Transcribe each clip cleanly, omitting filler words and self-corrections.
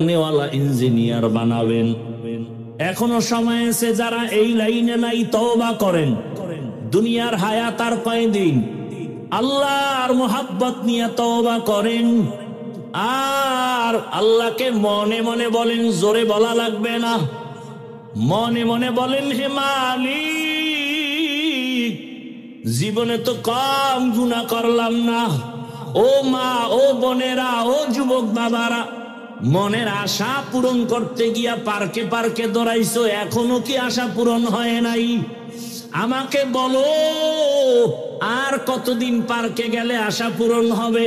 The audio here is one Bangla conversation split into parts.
নেওয়ালা ইঞ্জিনিয়ার বানাবেন। এখনো সময় আছে, যারা এই লাইনে নাই তওবা করেন। দুনিয়ার হায়াত আর কয়দিন, আল্লাহর মোহাব্বত নিয়ে তওবা করেন। আর আল্লাহকে মনে মনে বলেন, জোরে বলা লাগবে না, মনে মনে বলেন, হে মালিক, জীবনে তো কম গুনাহ করলাম না। ও মা, ও বোনেরা, ও যুবক বাবারা, মনের আশা পূরণ করতে গিয়া পার্কে পার্কে দৌড়াইছো, এখনো কি আশা পূরণ হয় নাই? আমাকে বলো, আর কতদিন পার্কে গেলে আশা পূরণ হবে?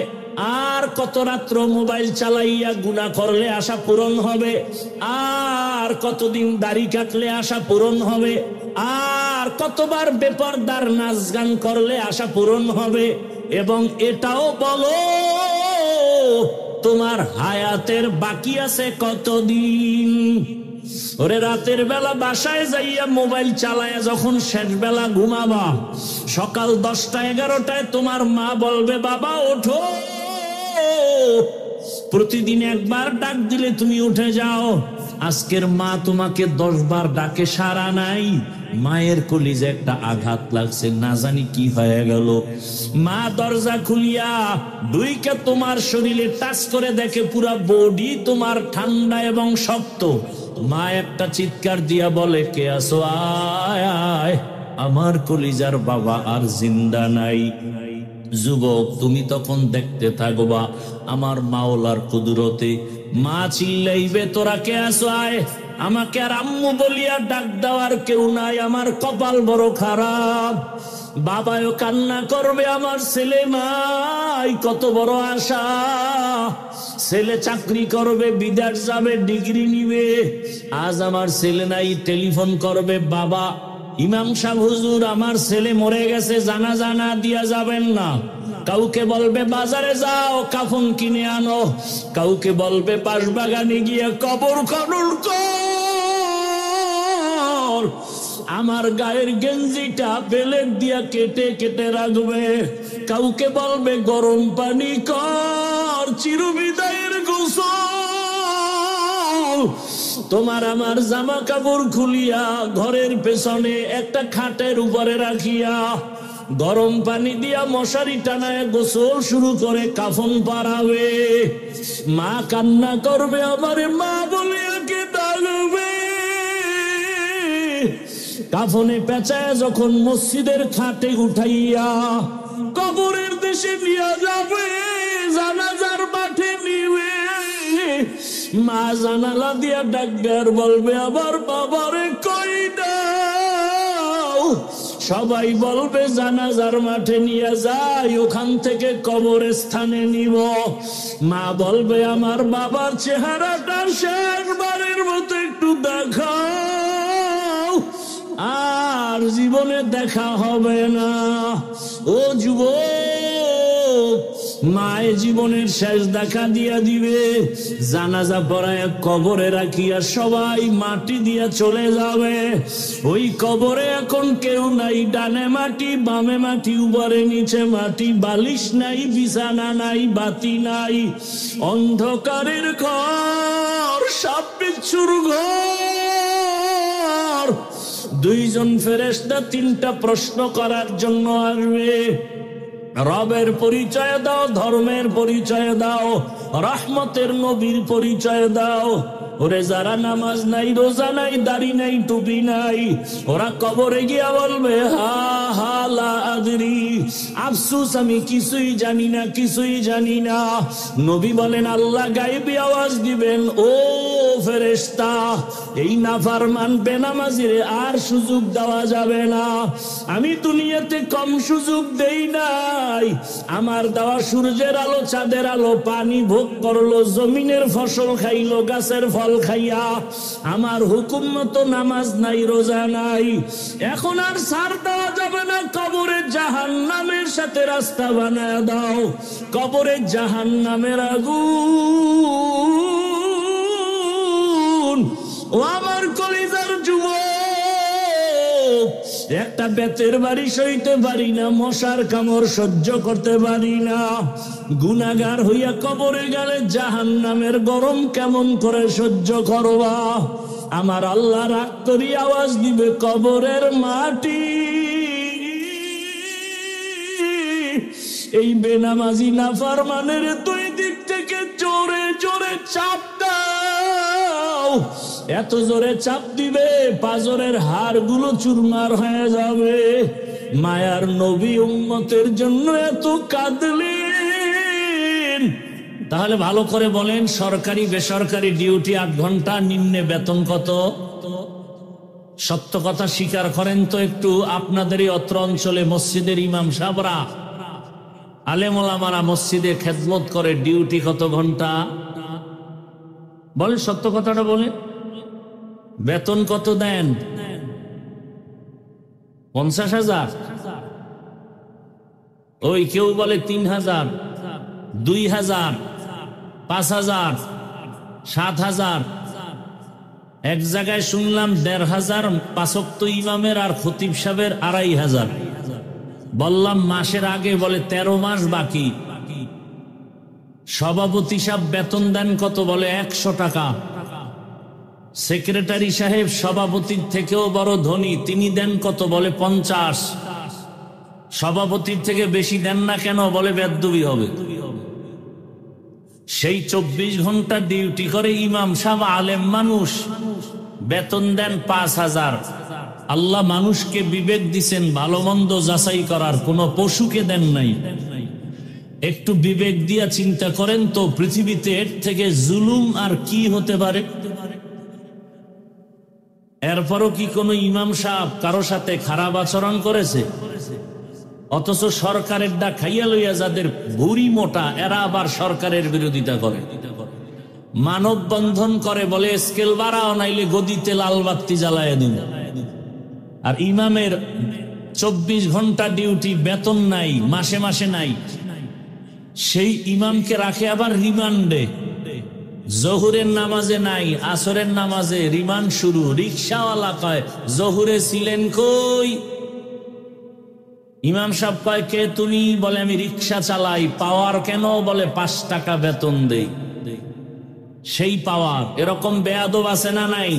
আর কত রাত্র মোবাইল চালাইয়া গুনাহ করলে আশা পূরণ হবে? আর কতদিন দাড়ি কাটলে আশা পূরণ হবে? আর কতবার বেপরদার নাচ গান করলে আশা পূরণ হবে? এবং এটাও বলো, তোমার হায়াতের বাকি আছে কতদিন? ওরে রাতের বেলা বাসায় যাইয়া মোবাইল চালায়া যখন শেষ বেলা ঘুমাবা, সকাল 10টা 11টায় তোমার মা বলবে, বাবা ওঠো। প্রতিদিন একবার ডাক দিলে তুমি উঠে যাও। আজকের মা তোমাকে 10 বার ডাকে, সাড়া নাই। মায়ের কলিজে একটা আঘাত লাগছে, না জানি কি হয়ে গেল। মা দরজা খুলিয়া দুইকে তোমার শরীরে টাচ করে দেখে পুরা বডি তোমার ঠান্ডা এবং শক্ত। মা একটা চিৎকার দিয়া বলে, কে আসো, আয় আয়। আমার কলিজার বাবা আর জিন্দা নাই। যুবক, তুমি তখন দেখতে থাকবা আমার মাওলার কুদরতে। মা চিল্লাইবে, তোরা কে আসো, আয়। আমাকে আর আম্মু বলিয়া ডাক দেওয়ার কেউ নাই, আমার কপাল বড় খারাপ। বাবাও কান্না করবে, আমার ছেলে নাই, কত বড় আশা। ছেলে চাকরি করবে, বিদেশ যাবে, ডিগ্রি নিবে, আজ আমার ছেলে নাই। টেলিফোন করবে, বাবা, ইমাম সাহেব হুজুর, আমার ছেলে মরে গেছে, জানাজা না দিয়া যাবেন না। কাউকে বলবে বাজারে যাও, কাফন কিনে আনো। কাউকে বলবে বাঁশবাগানে গিয়ে কবর খনন কর। আমার গায়ের গেঞ্জিটা বেলেট দিয়া কেটে কেটে রাখবে। কাউকে বলবে গরম পানি কর, চিরবিদায়ের গোসল। তোমার আমার জামা কাপড় খুলিয়া ঘরের পেছনে একটা খাটের উপরে রাখিয়া গরম পানি দিয়া মশারি টানায় গোসল শুরু করে কাফন পারাবে। মা কান্না করবে, আমারে মা বলিয়া কে ডাকবে। কাফনে পেঁচায় যখন মসজিদের খাটে উঠাইয়া কবরের দেশে নিয়ে যাবে, জানাজার মাঠে নিবে, মা জানালা দিয়া ডাকবার বলবে, আবার বাবারে কই দাও। সবাই বলবে জানাজার মাঠে নিয়ে যাই, ওখান থেকে কবরের স্থানে নিব। মা বলবে, আমার বাবার চেহারাটা শেষবারের মতো একটু দেখাও, আর জীবনে দেখা হবে না। ও যুবক, মায়ে জীবনের শেষ দেখা দিয়া দিবে। জানাজা পড়ায় কবরে রাখিয়া সবাই মাটি দিয়া চলে যাবে। ওই কবরে এখন কেউ নাই, ডানে মাটি, বামে মাটি, উপরে নিচে মাটি, বালিশ নাই, বিছানা নাই, বাতি নাই, অন্ধকারের ঘর, সাপ বিচ্ছুর ঘর। দুইজন ফেরেশতা 3টা প্রশ্ন করার জন্য আসবে। রবের পরিচয় দাও, ধর্মের পরিচয় দাও, রহমতের নবীর পরিচয় দাও। ওরে যারা নামাজ নাই, রোজা নাই, দাড়ি নাই, টুপি নাই, ওরা কবরে গিয়া বলবে, হা হা লা আদরি, আফসোস আমি কিছুই জানি না, কিছুই জানি না। নবী বলেন, আল্লাহ গায়েবী আওয়াজ দিবেন, ও ফেরেশতা, এই নাফরমান বেনামাজিরে আর সুযোগ দেওয়া যাবে না। আমি দুনিয়াতে কম সুযোগ দেই নাই। আমার দেওয়া সূর্যের আলো, চাঁদের আলো, পানি ভোগ করলো, জমিনের ফসল খাইলো, গাছের ফল খাইয়া। আমার হুকুম মতো নামাজ নাই, রোজা নাই। এখন আর ছাড় দেওয়া যাবে না। কবরে জাহান্নামের সাথে রাস্তা বানায় দাও। কবরে জাহান্নামের আগুন। ও আমার কলিজার যুবক, একটা বেতের বাড়ি সইতে পারি না, মশার কামড় সহ্য করতে পারি না। গুনাহগার হইয়া কবরে গেলে জাহান্নামের গরম কেমন করে সহ্য করবা? আমার আল্লাহ রাগ করি আওয়াজ দিবে, কবরের মাটি এই বেনামাজি নাফরমানের দুই দিক থেকে জোরে জোরে চাপ দাও। এত জোরে চাপ দিবে পাজরের হাড়গুলো চুরমার হয়ে যাবে। মায়ার নবী উম্মতের জন্য এত কাঁদলেন। তাহলে ভালো করে বলেন, সরকারি বেসরকারি ডিউটি 8 ঘন্টা, নিম্নে বেতন কত? সত্য কথা স্বীকার করেন তো একটু। আপনাদেরই অত্র অঞ্চলে মসজিদের ইমাম সাহেবরা, আলেম ওলামারা মসজিদে খেদমত করে, ডিউটি কত ঘন্টা? বলেন, সত্য কথাটা বলে। বেতন কত দেন? 50,000। ওই কেউ বলে 3,000, 2,000, 5,000, 7,000। এক জায়গায় শুনলাম 1,500 5 ওয়াক্ত ইমামের আর খতিব সাহেবের 2,500। বললাম মাসের আগে, বলে 13 মাস বাকি। সভাপতি সাহেব বেতন দেন কত? বলে 100 টাকা। সেক্রেটারি সাহেব সভাপতির থেকেও বড় ধনী, তিনি দেন কত? বলে 50। সভাপতির থেকে বেশি দেন না কেন? বলে বেদবি হবে। সেই 24 ঘন্টা ডিউটি করে ইমাম সাহেব, আলেম মানুষ, বেতন দেন 5,000। আল্লাহ মানুষকে বিবেক দিছেন ভালো মন্দ যাচাই করার, কোন পশুকে দেন নাই। একটু বিবেক দিয়া চিন্তা করেন তো, পৃথিবীতে এর থেকে জুলুম আর কি হতে পারে? এরপরও কি কোনো ইমাম সাহেব কারো সাথে খারাপ আচরণ করেছে? অথচ সরকারের ডা খাইয়া লইয়া যাদের ভুঁড়ি মোটা, এরা আবার সরকারের বিরোধিতা করে, মানববন্ধন করে, বলে স্কেল বাড়াও নাইলে গদিতে লাল বাতি জ্বালায় দিন। আর ইমামের 24 ঘন্টা ডিউটি, বেতন নাই, মাসে মাসে নাই। সেই ইমামকে রাখে আবার রিমান্ডে। জহুরের নামাজে নাই, আসরের নামাজে রিমান্ড শুরু। রিক্সাওয়ালা কয়, জহুরে ছিলেন কই? ইমাম সাহেব কয়, কে তুমি? বলে আমি রিক্সা চালাই। পাওয়ার কেন? বলে 5 টাকা বেতন দেই। সেই পাওয়ার। এরকম বেয়াদব আছে না নাই?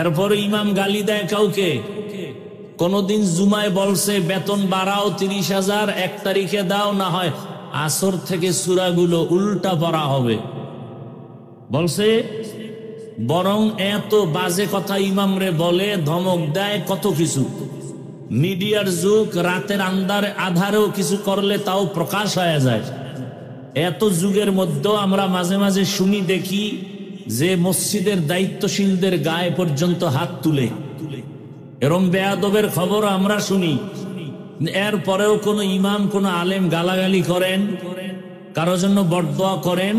এরপর ইমাম গালি দেয় কাউকে। কোনদিন জুমায় বলছে বেতন বাড়াও 30,000, 1 তারিখে দাও, না হয় আসর থেকে সূরাগুলো উল্টা পড়া হবে বলছে। বরং এত বাজে কথা ইমামরে বলে, ধমক দেয়, কত কিছু। মিডিয়ার যুগ, রাতের আধারেও কিছু করলে তাও প্রকাশ হয়ে যায়। এত যুগের মধ্যেও আমরা মাঝে মাঝে শুনি, দেখি যে মসজিদের দায়িত্বশীলদের গায়ে পর্যন্ত হাত তুলে। এরম বেয়াদবের খবর আমরা শুনি। এরপরেও কোন ইমাম, কোন আলেম গালাগালি করেন, কারো জন্য বরদোয়া করেন,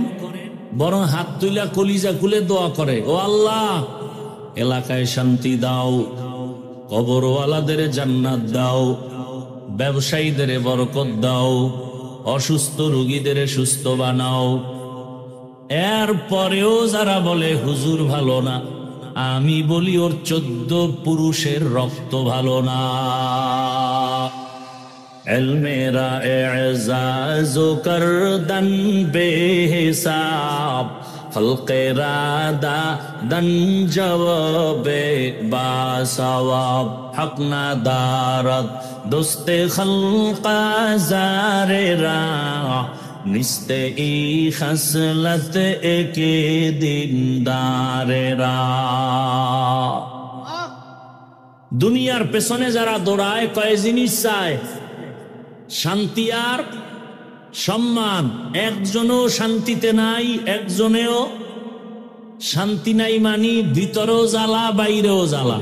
বরং হাত তুইলা কলিজা খুলে দোয়া করে, ও আল্লাহ এলাকায় শান্তি দাও, কবরওয়ালাদের জান্নাত দাও, ব্যবসায়ীদের বরকত দাও, অসুস্থ রোগীদের সুস্থ বানাও। এরপরেও যারা বলে হুজুর ভালো না, আমি বলি ওর 14 পুরুষের রক্ত ভালো না। এলমেরা এজাজো করদন বেহিসাব, খলকেরা দাদন জবাবে বাসওয়াব, হক না দারদ দোস্তে খলকা জারেরা, নিস্তে ই খসলত একে দিনদারেরা। দুনিয়ার পেছনে যারা দৌড়ায়, কয় জিনিস চায়? শান্তি আর সম্মান। একজনও শান্তিতে নাই, একজনেও শান্তি নাই। মানি ভিতরেও জ্বালা, বাইরেও জ্বালা।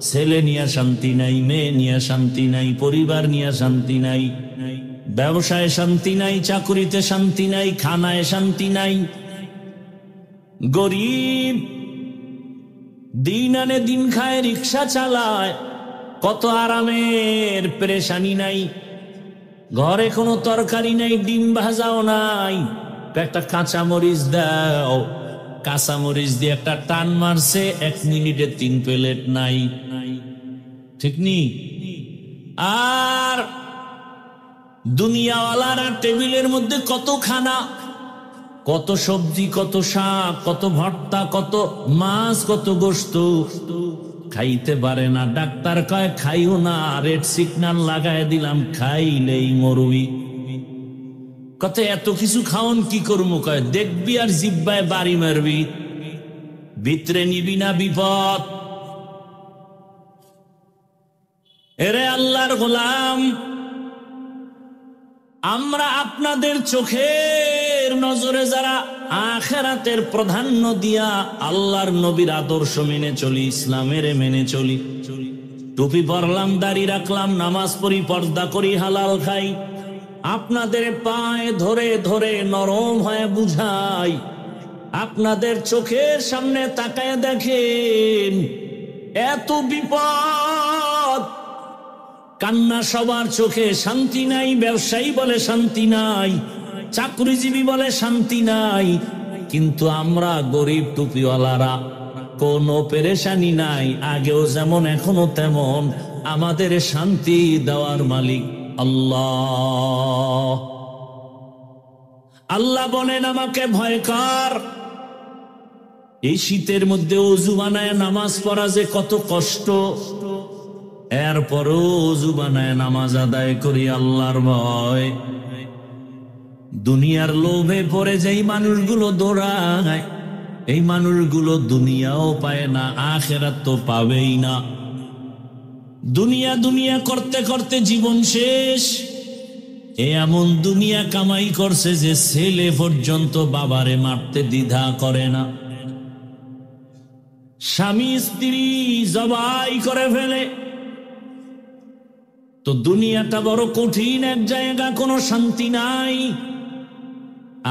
ছেলে নিয়ে শান্তি নাই, মেয়ে নিয়ে শান্তি নাই, পরিবার নিয়ে শান্তি নাই, ব্যবসায় শান্তি নাই, চাকুরিতে শান্তি নাই, খানায় শান্তি নাই। গরিব দিন আনে দিন খায়, রিক্সা চালায়, কত আরামের, পেরেশানি নাই। ঘরে কোনো তরকারি নাই, ডিম ভাজাও নাই, একটা কাঁচা মরিচ দাও, কাঁচা মরিচ দিয়ে একটা টান মারছে, 1 মিনিটে 3 প্লেট নাই। ঠিক নি? আর দুনিয়াওয়ালারা টেবিলের মধ্যে কত খানা, কত সবজি, কত শাক, কত ভর্তা, কত মাছ, কত গোশত, খাইতে পারে না। ডাক্তার কয় খাইও না, রেড সিগন্যাল লাগায় দিলাম, খাইলেই মরবি। কত এত কিছু খাওন কি করবো? কয় দেখবি আর জিব্বায় বাড়ি মারবি, ভিতরে নিবি না বিপদ। এরে আল্লাহর গোলাম, আমরা আপনাদের চোখের নজরে যারা আখিরাতের প্রাধান্য দিয়া আল্লাহর নবীর আদর্শ মেনে চলি, ইসলামের মেনে চলি, টুপি পরলাম, দাড়ি রাখলাম, নামাজ পড়ি, পর্দা করি, হালাল খাই, আপনাদের পায়ে ধরে ধরে নরম হয়ে বুঝাই, আপনাদের চোখের সামনে তাকায় দেখেন এত বিপদ, কান্না সবার চোখে, শান্তি নাই। ব্যবসায়ী বলে শান্তি নাই, চাকরিজীবী বলে শান্তি নাই, কিন্তু আমরা গরিব টুপিওয়ালারা কোনো পেরেশানি নাই। আগেও যেমন এখনো তেমন। আমাদের শান্তি দেওয়ার মালিক আল্লাহ। আল্লাহ বলেন আমাকে ভয় কর। এই শীতের মধ্যে ওযু বানায় নামাজ পড়া যে কত কষ্ট, এরপরও ওযু বানায় নামাজ আদায় করি আল্লাহর ভয়। দুনিয়ার লোভে পড়ে যেই মানুষগুলো দৌড়ায়, এই মানুষগুলো দুনিয়াও পায় না, আখিরাত তো পাবেই না। দুনিয়া দুনিয়া করতে করতে জীবন শেষ। এমন দুনিয়া কামাই করছে যে ছেলে পর্যন্ত বাবারে মারতে দ্বিধা করে না, স্বামী স্ত্রী জবাই করে ফেলে। তো দুনিয়াটা বড় কঠিন এক জায়গা, কোনো শান্তি নাই।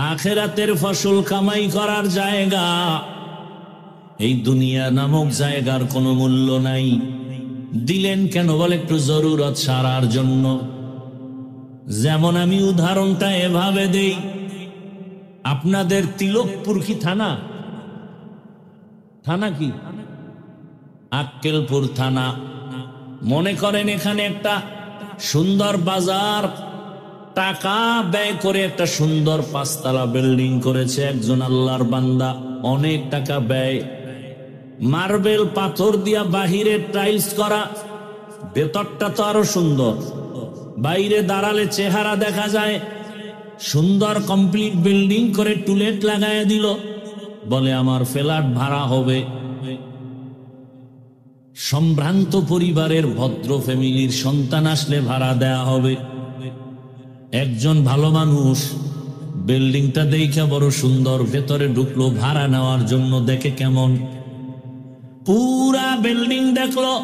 আখিরাতের ফসল কামাই করার জায়গা, এই দুনিয়া নামক জায়গার কোনো মূল্য নাই। দিলেন কেন? বলে একটু জরুরত সারার জন্য। যেমন আমি উদাহরণটা এভাবে দেই, আপনাদের তিলকপুর কি থানা? থানা কি? আক্কেলপুর থানা। মনে করেন এখানে একটা সুন্দর বাজার, টাকা ব্যয় করে একটা সুন্দর 5 তলা বিল্ডিং করেছে একজন আল্লাহর বান্দা, অনেক টাকা ব্যয়, মার্বেল পাথর দিয়া বাহিরে টাইলস করা, ভেতরটা তো আরো সুন্দর, বাইরে দাঁড়ালে চেহারা দেখা যায় সুন্দর, কমপ্লিট বিল্ডিং করে টুলেট লাগায় দিল, বলে আমার ফ্ল্যাট ভাড়া হবে। সম্ভ্রান্ত পরিবারের ভদ্র ফ্যামিলির সন্তান আসলে ভাড়া দেয়া হবে। একজন ভালো মানুষ বিল্ডিংটা দেখে বড় সুন্দর, ভেতরে ঢুকলো ভাড়া নেওয়ার জন্য, দেখে কেমন, পুরা বিল্ডিং দেখলো,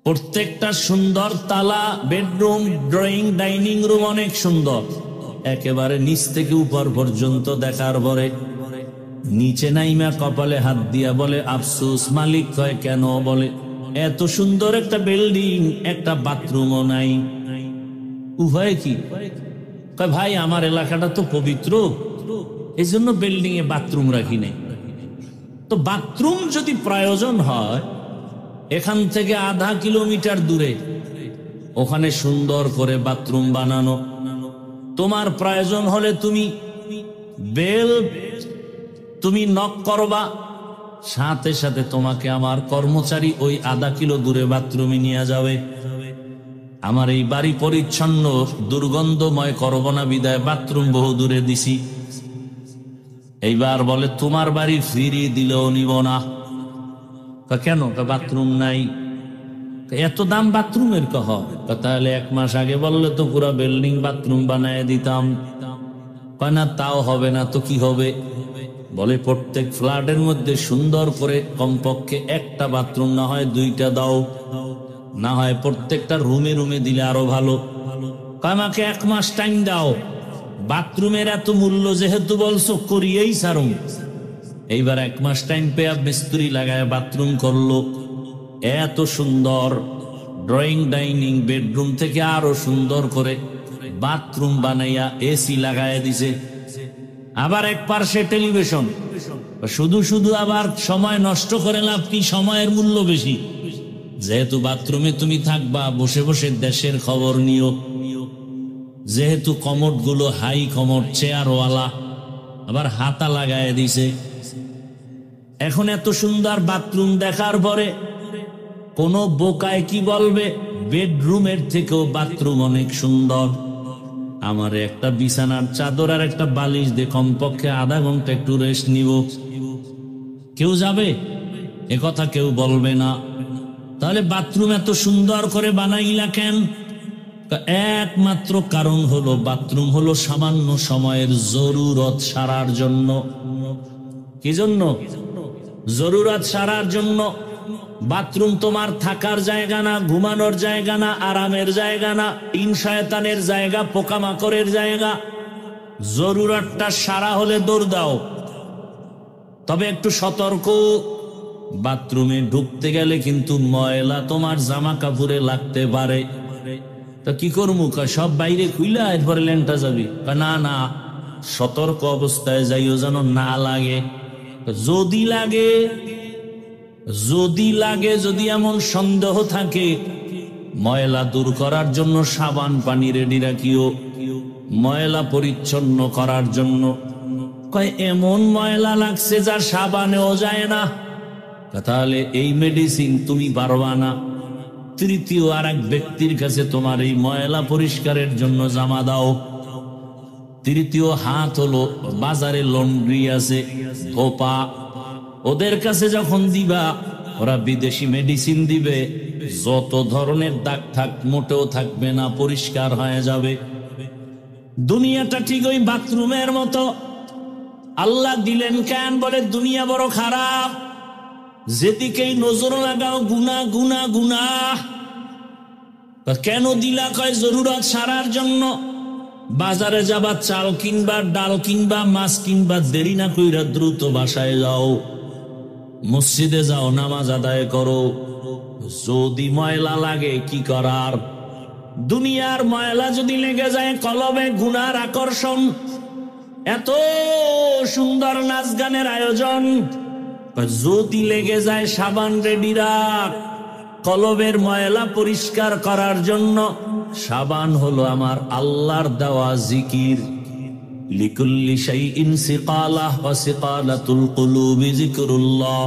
প্রত্যেকটা সুন্দর তালা, বেডরুম, ড্রয়িং, ডাইনিং রুম অনেক সুন্দর, একেবারে নিচ থেকে উপর পর্যন্ত দেখার পরে নিচে নাইমা কপালে হাত দিয়া বলে আফসোস। মালিক কয় কেন? বলে এত সুন্দর একটা বিল্ডিং, একটা বাথরুমও নাই। উভয় কি? কয় ভাই আমার এলাকাটা তো পবিত্র, এই জন্য বিল্ডিং এ বাথরুম রাখি নাই। তো বাথরুম যদি প্রয়োজন হয়, এখান থেকে আধা কিলোমিটার দূরে ওখানে সুন্দর করে বাথরুম বানানো। তোমার প্রয়োজন হলে তুমি নক করবা, সাথে সাথে তোমাকে আমার কর্মচারী ওই আধা কিলো দূরে বাথরুমে নিয়ে যাবে। আমার এই বাড়ি পরিচ্ছন্ন, দুর্গন্ধময় করব না বিদায় বাথরুম বহু দূরে দিছি। এইবার বলে তোমার বাড়ি ফিরিয়ে দিলেও নিব না। কেন? বাথরুম নাই। এত দাম বাথরুমের? কহ তাহলে 1 মাস আগে বললে তো পুরো বিল্ডিং বাথরুম বানায় দিতাম। কয় না তাও হবে না। তো কি হবে? বলে প্রত্যেক ফ্ল্যাটের মধ্যে সুন্দর করে কমপক্ষে একটা বাথরুম, না হয় 2টা দাও, না হয় প্রত্যেকটা রুমে রুমে দিলে আরো ভালো। আমাকে 1 মাস টাইম দাও, বাথরুমের এত মূল্য যেহেতু বলছো করিয়েই সারুম। এইবার 1 মাস টাইম পেয়ে মিস্ত্রি লাগায় বাথরুম করলো, এত সুন্দর ড্রয়িং, ডাইনিং, বেডরুম থেকে আরো সুন্দর করে বাথরুম বানাইয়া এসি লাগায় দিছে। আবার এক পার্শ্বে টেলিভিশন। শুধু শুধু আবার সময় নষ্ট করে লাভ কি? সময়ের মূল্য বেশি। যেহেতু বাথরুমে তুমি থাকবা, বসে বসে দেশের খবর নিও। যেহেতু কমোড গুলো হাই কমোড, চেয়ারওয়ালা, আবার হাতা লাগায় দিছে। এখন এত সুন্দর বাথরুম দেখার পরে কোন বোকায় কি বলবে, বেডরুমের থেকেও বাথরুম অনেক সুন্দর। আমার একটা বিছানার চাদর আর একটা বালিশ দিয়ে কমপক্ষে আধা ঘন্টা একটু রেস্ট নিব। কেউ যাবে? একথা কেউ বলবে না। তাহলে বাথরুম এত সুন্দর করে বানাইলা কেন? একমাত্র কারণ হলো বাথরুম হলো সামান্য সময়ের জরুরত সারার জন্য। কি জন্য? জরুরত সারার জন্য। বাথরুম তোমার থাকার জায়গা না, ঘুমানোর জায়গা না, আরামের জায়গা না, ইন শয়তানের জায়গা, পোকামাকড়ের জায়গা। জরুরতটা সারা হলে দৌড় দাও। তবে একটু সতর্ক, বাথরুমে ঢুকতে গেলে কিন্তু ময়লা তোমার জামা কাপড়ে লাগতে পারে। তো কি করবো? সব বাইরে খুইলা এরপরে ল্যাংটা যাবি? না না, সতর্ক অবস্থায় যাইও যেন না লাগে। যদি লাগে, যদি এমন সন্দেহ থাকে, ময়লা দূর করার জন্য সাবান পানি রেডি রাখিও, ময়লা পরিচ্ছন্ন করার জন্য। কয় এমন ময়লা লাগছে যা সাবানেও যায় না। তাহলে এই মেডিসিন তুমি পারবা না। তৃতীয় আর এক ব্যক্তির কাছে তোমার এই ময়লা পরিষ্কারের জন্য জামা দাও। তৃতীয় হাত হলো বাজারে লন্ড্রি আছে, ধোপা, ওদের কাছে যখন দিবা, ওরা বিদেশি মেডিসিন দিবে। যত ধরনের দাগ থাক মোটেও থাকবে না, পরিষ্কার হয়ে যাবে। দুনিয়াটা ঠিক ওই বাথরুমের মতো। আল্লাহ দিলেন কেন? বলে দুনিয়া বড় খারাপ, যেদিকেই নজর লাগাও গুনাহ গুনাহ গুনাহ। কেন দিলা? কয় জরুরত সারার জন্য। বাজারে যাবা, চাল কিনবা, ডাল কিনবা, মাছ কিনবা, দেরি না কইরা দ্রুত বাসায় যাও, মসজিদে যাও, নামাজ আদায় করো। যদি ময়লা লাগে কি করার? দুনিয়ার ময়লা যদি লেগে যায় কলবে, গুনার আকর্ষণ। এত সুন্দর নাচ গানের আয়োজন, যদি লেগে যায় সাবান রেডি রাখ। কলবের ময়লা পরিষ্কার করার জন্য সাবান হলো আমার আল্লাহর দেওয়া জিকির। লিকুল্লি শাইইন সিকালাহ ওয়া সিকালাতুল কুলুবি যিকরুল্লাহ।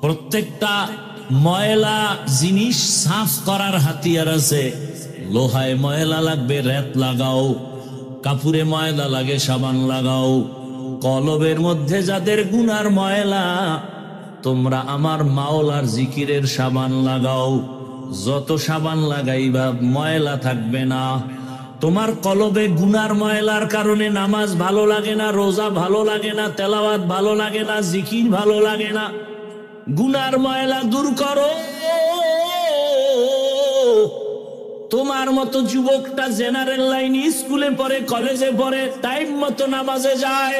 প্রত্যেকটা ময়লা জিনিস সাফ করার হাতিয়ার আছে। লোহায় ময়লা লাগবে, রেত লাগাও। কাপড়ে ময়লা লাগে, সাবান লাগাও। কলবের মধ্যে যাদের গুনার ময়লা, তোমরা আমার মাওলার জিকিরের সাবান লাগাও। যত সাবান লাগাইবা ময়লা থাকবে না। তোমার কলবে গুনার ময়লার কারণে নামাজ ভালো লাগে না, রোজা ভালো লাগে না, তেলাওয়াত ভালো লাগে না, জিকির ভালো লাগে না। গুনার ময়লা দূর করো। তোমার মতো যুবকটা জেনারেল লাইন স্কুলে পড়ে, কলেজে পড়ে, টাইম মতো নামাজে যায়,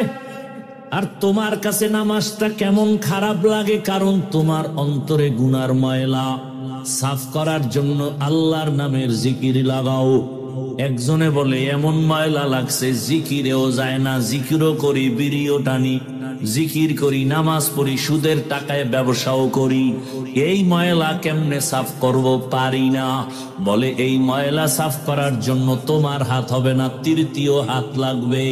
আর তোমার কাছে নামাজটা কেমন খারাপ লাগে? কারণ তোমার অন্তরে গুনার ময়লা সাফ করার জন্য আল্লাহর নামের জিকির লাগাও। একজনে বলে এমন ময়লা লাগছে জিকিরেও যায় না, জিকিরও করি, বিড়িও টানি, জিকির করি, নামাজ পড়ি, সুদের টাকায় ব্যবসাও করি, এই ময়লা কেমনে সাফ করব? পারি না। বলে এই ময়লা সাফ করার জন্য তোমার হাত হবে না, তৃতীয় হাত লাগবে।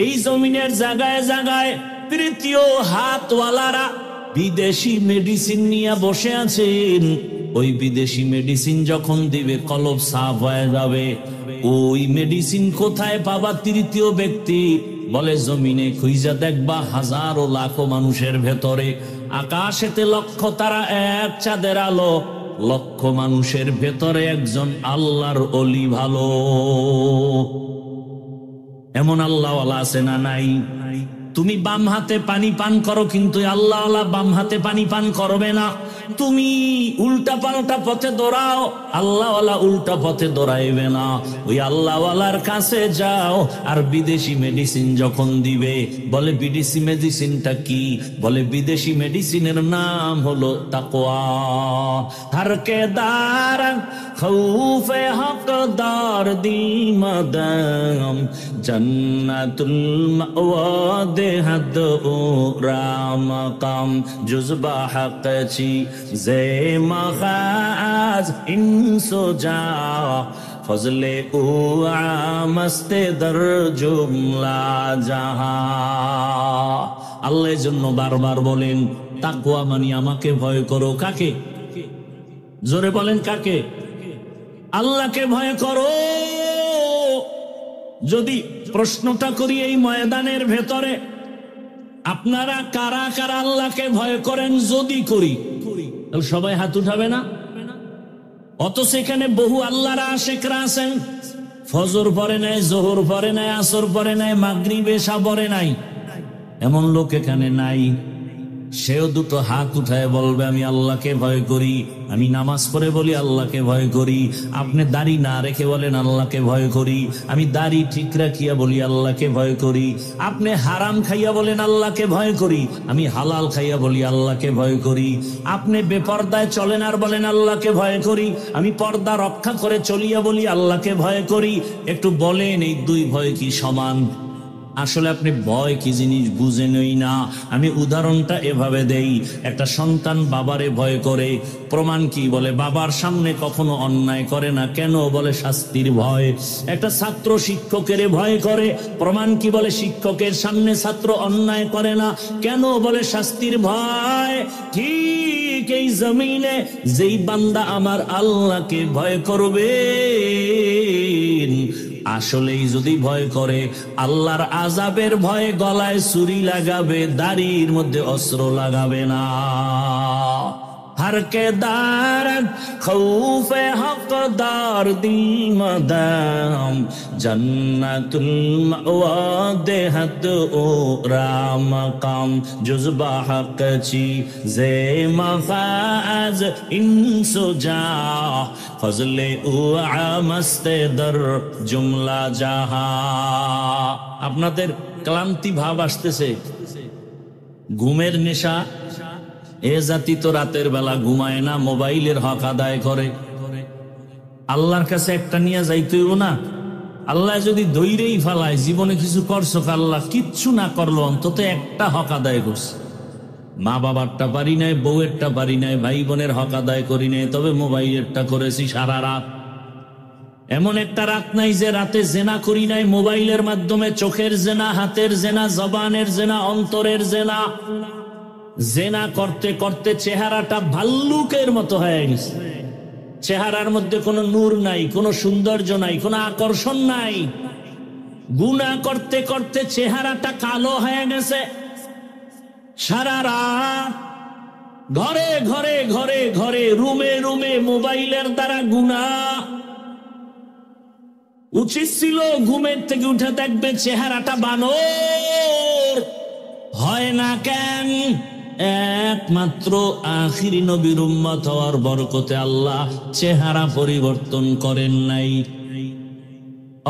এই জমিনের জায়গায় জায়গায় তৃতীয় হাতওয়ালারা বিদেশি মেডিসিন নিয়ে বসে আছেন। ওই বিদেশি মেডিসিন যখন দিবে কলব সাফ হয়ে যাবে। ওই মেডিসিন কোথায় পাবা? তৃতীয় ব্যক্তি বলে জমিনে খুঁজা দেখবা, হাজারো লাখো মানুষের ভেতরে, আকাশেতে লক্ষ তারা এক চাঁদের আলো, লক্ষ মানুষের ভেতরে একজন আল্লাহর ওলি ভালো। এমন আল্লাহওয়ালা আছে না নাই? তুমি বাম হাতে পানি পান করো, কিন্তু আল্লাহওয়ালা বাম হাতে পানি পান করবে না। তুমি উল্টা পাল্টা পথে দৌড়াও, আল্লাহওয়ালা উল্টা পথে দৌড়াইবে না। ওই আল্লাহওয়ালার কাছে যাও। আর বিদেশি মেডিসিন যখন দিবে, বলে বিদেশি মেডিসিনটা কি? বলে বিদেশি মেডিসিনের নাম হলো তাকওয়া। হরকে দার খৌফে হকদার দিল মাদাম, জান্নাতুল মাওয়া দেহাদ ও রামকাম জুজবা হকছি জে মখাজ ইনসো যা ফজলে ও আমস্তে দর জুমলা জাহা। আল্লাহর জন্য বারবার বলেন তাকওয়া মানে আমাকে ভয় করো। কাকে? জোরে বলেন কাকে? আল্লাহকে ভয় করো। যদি প্রশ্নটা করি এই ময়দানের ভেতরে, আপনারা কারা কারা আল্লাহকে ভয় করেন? যদি করি তাহলে সবাই হাত উঠাবে না? অথচ এখানে বহু আল্লাহর আশিকরা আছেন, ফজর পড়ে নাই, জোহর পড়ে নাই, আসর পড়ে নাই, মাগরিব এশা পড়ে নাই, এমন লোক এখানে নাই। সেও দুটো হাত উঠায় বলবে আমি আল্লাহকে ভয় করি, আমি নামাজ পড়ে বলি আল্লাহকে ভয় করি। আপনি দাড়ি না রেখে বলেন আল্লাহকে ভয় করি, আমি দাড়ি ঠিক রাখিয়া বলি আল্লাহকে ভয় করি। আপনি হারাম খাইয়া বলেন আল্লাহকে ভয় করি, আমি হালাল খাইয়া বলি আল্লাহকে ভয় করি। আপনি বেপর্দায় চলেন আর বলেন আল্লাহকে ভয় করি, আমি পর্দা রক্ষা করে চলিয়া বলি আল্লাহকে ভয় করি। একটু বলেন এই দুই ভয় কি সমান? আসলে আপনি ভয় কি জিনিস বুঝেনই না। আমি উদাহরণটা এভাবে দেই, একটা সন্তান বাবারে ভয় করে, প্রমাণ কি? বলে বাবার সামনে কখনো অন্যায় করে না, কেন? বলে শাস্তির ভয়। একটা ছাত্র শিক্ষকের ভয় করে, প্রমাণ কি? বলে শিক্ষকের সামনে ছাত্র অন্যায় করে না, কেন? বলে শাস্তির ভয়। ঠিক এই জমিনে যেই বান্দা আমার আল্লাহকে ভয় করবে, আসলেই যদি ভয় করে, আল্লাহর আযাবের ভয়ে গলায় ছুরি লাগাবে, দাড়ির মধ্যে অস্ত্র লাগাবে না। हर के दारत खौफे हकदार दिल मदाम जन्नतुल मअवा देहत ओ रामकाम जुज़बा हक़ची ज़े मफ़ाज़ इंसो जा फज़ले उ आमस्ते दर जुमला जहा। আপনাদের ক্লান্তি ভাব আসতেছে, ঘুমের নেশা। এ জাতি তো রাতের বেলা ঘুমায় না, মোবাইলের হক আদায় করে। আল্লাহর কাছে একটা নিয়ে যাইতেইব না। আল্লাহ যদি দৈরেই ফেলায়, জীবনে কিছু করছো, আল্লাহ কিচ্ছু না করলো, অন্তত একটা হক আদায় করছে। মা বাবারটা পারি নাই, বউয়েরটা পারি নাই, ভাই বোনের হক আদায় করি নাই, তবে মোবাইলেরটা করেছি সারা রাত। এমন একটা রাত নাই যে রাতে জেনা করি নাই, মোবাইলের মাধ্যমে চোখের জেনা, হাতের জেনা, জবানের জেনা, অন্তরের জেনা। জেনা করতে করতে চেহারাটা ভাল্লুকের মতো হয়ে গেছে। চেহারার মধ্যে কোনো নূর নাই, কোনো সৌন্দর্য নাই, কোনো আকর্ষণ নাই। গুনাহ করতে করতে চেহারাটা কালো হয়ে গেছে। সারা রাত ঘরে ঘরে ঘরে ঘরে, রুমে রুমে মোবাইলের দ্বারা গুনাহ। উচিত ছিল ঘুমের থেকে উঠে দেখবে চেহারাটা বানর। হয় না কেন? একমাত্র আখিরি নবীর উম্মত হওয়ার বরকতে আল্লাহ চেহারা পরিবর্তন করেন নাই।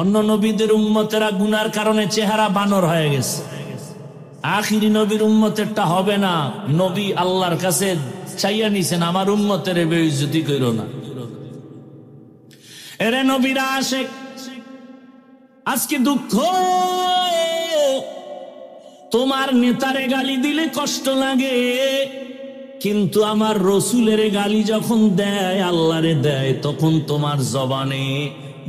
অন্য নবীদের উম্মতেরা গুনার কারণে চেহারা বানর হয়ে গেছে, আখিরি নবীর উম্মতেরটা হবে না। নবী আল্লাহর কাছে চাইয়া নিছেন, আমার উম্মতের বেইজ্জতি কইরো না। এরে নবীরা আশেক, আজকে দুঃখ, তোমার নেতারে গালি দিলে কষ্ট লাগে, কিন্তু আমার রসুলের গালি যখন দেয়, আল্লাহরে দেয়, তখন তোমার জবানে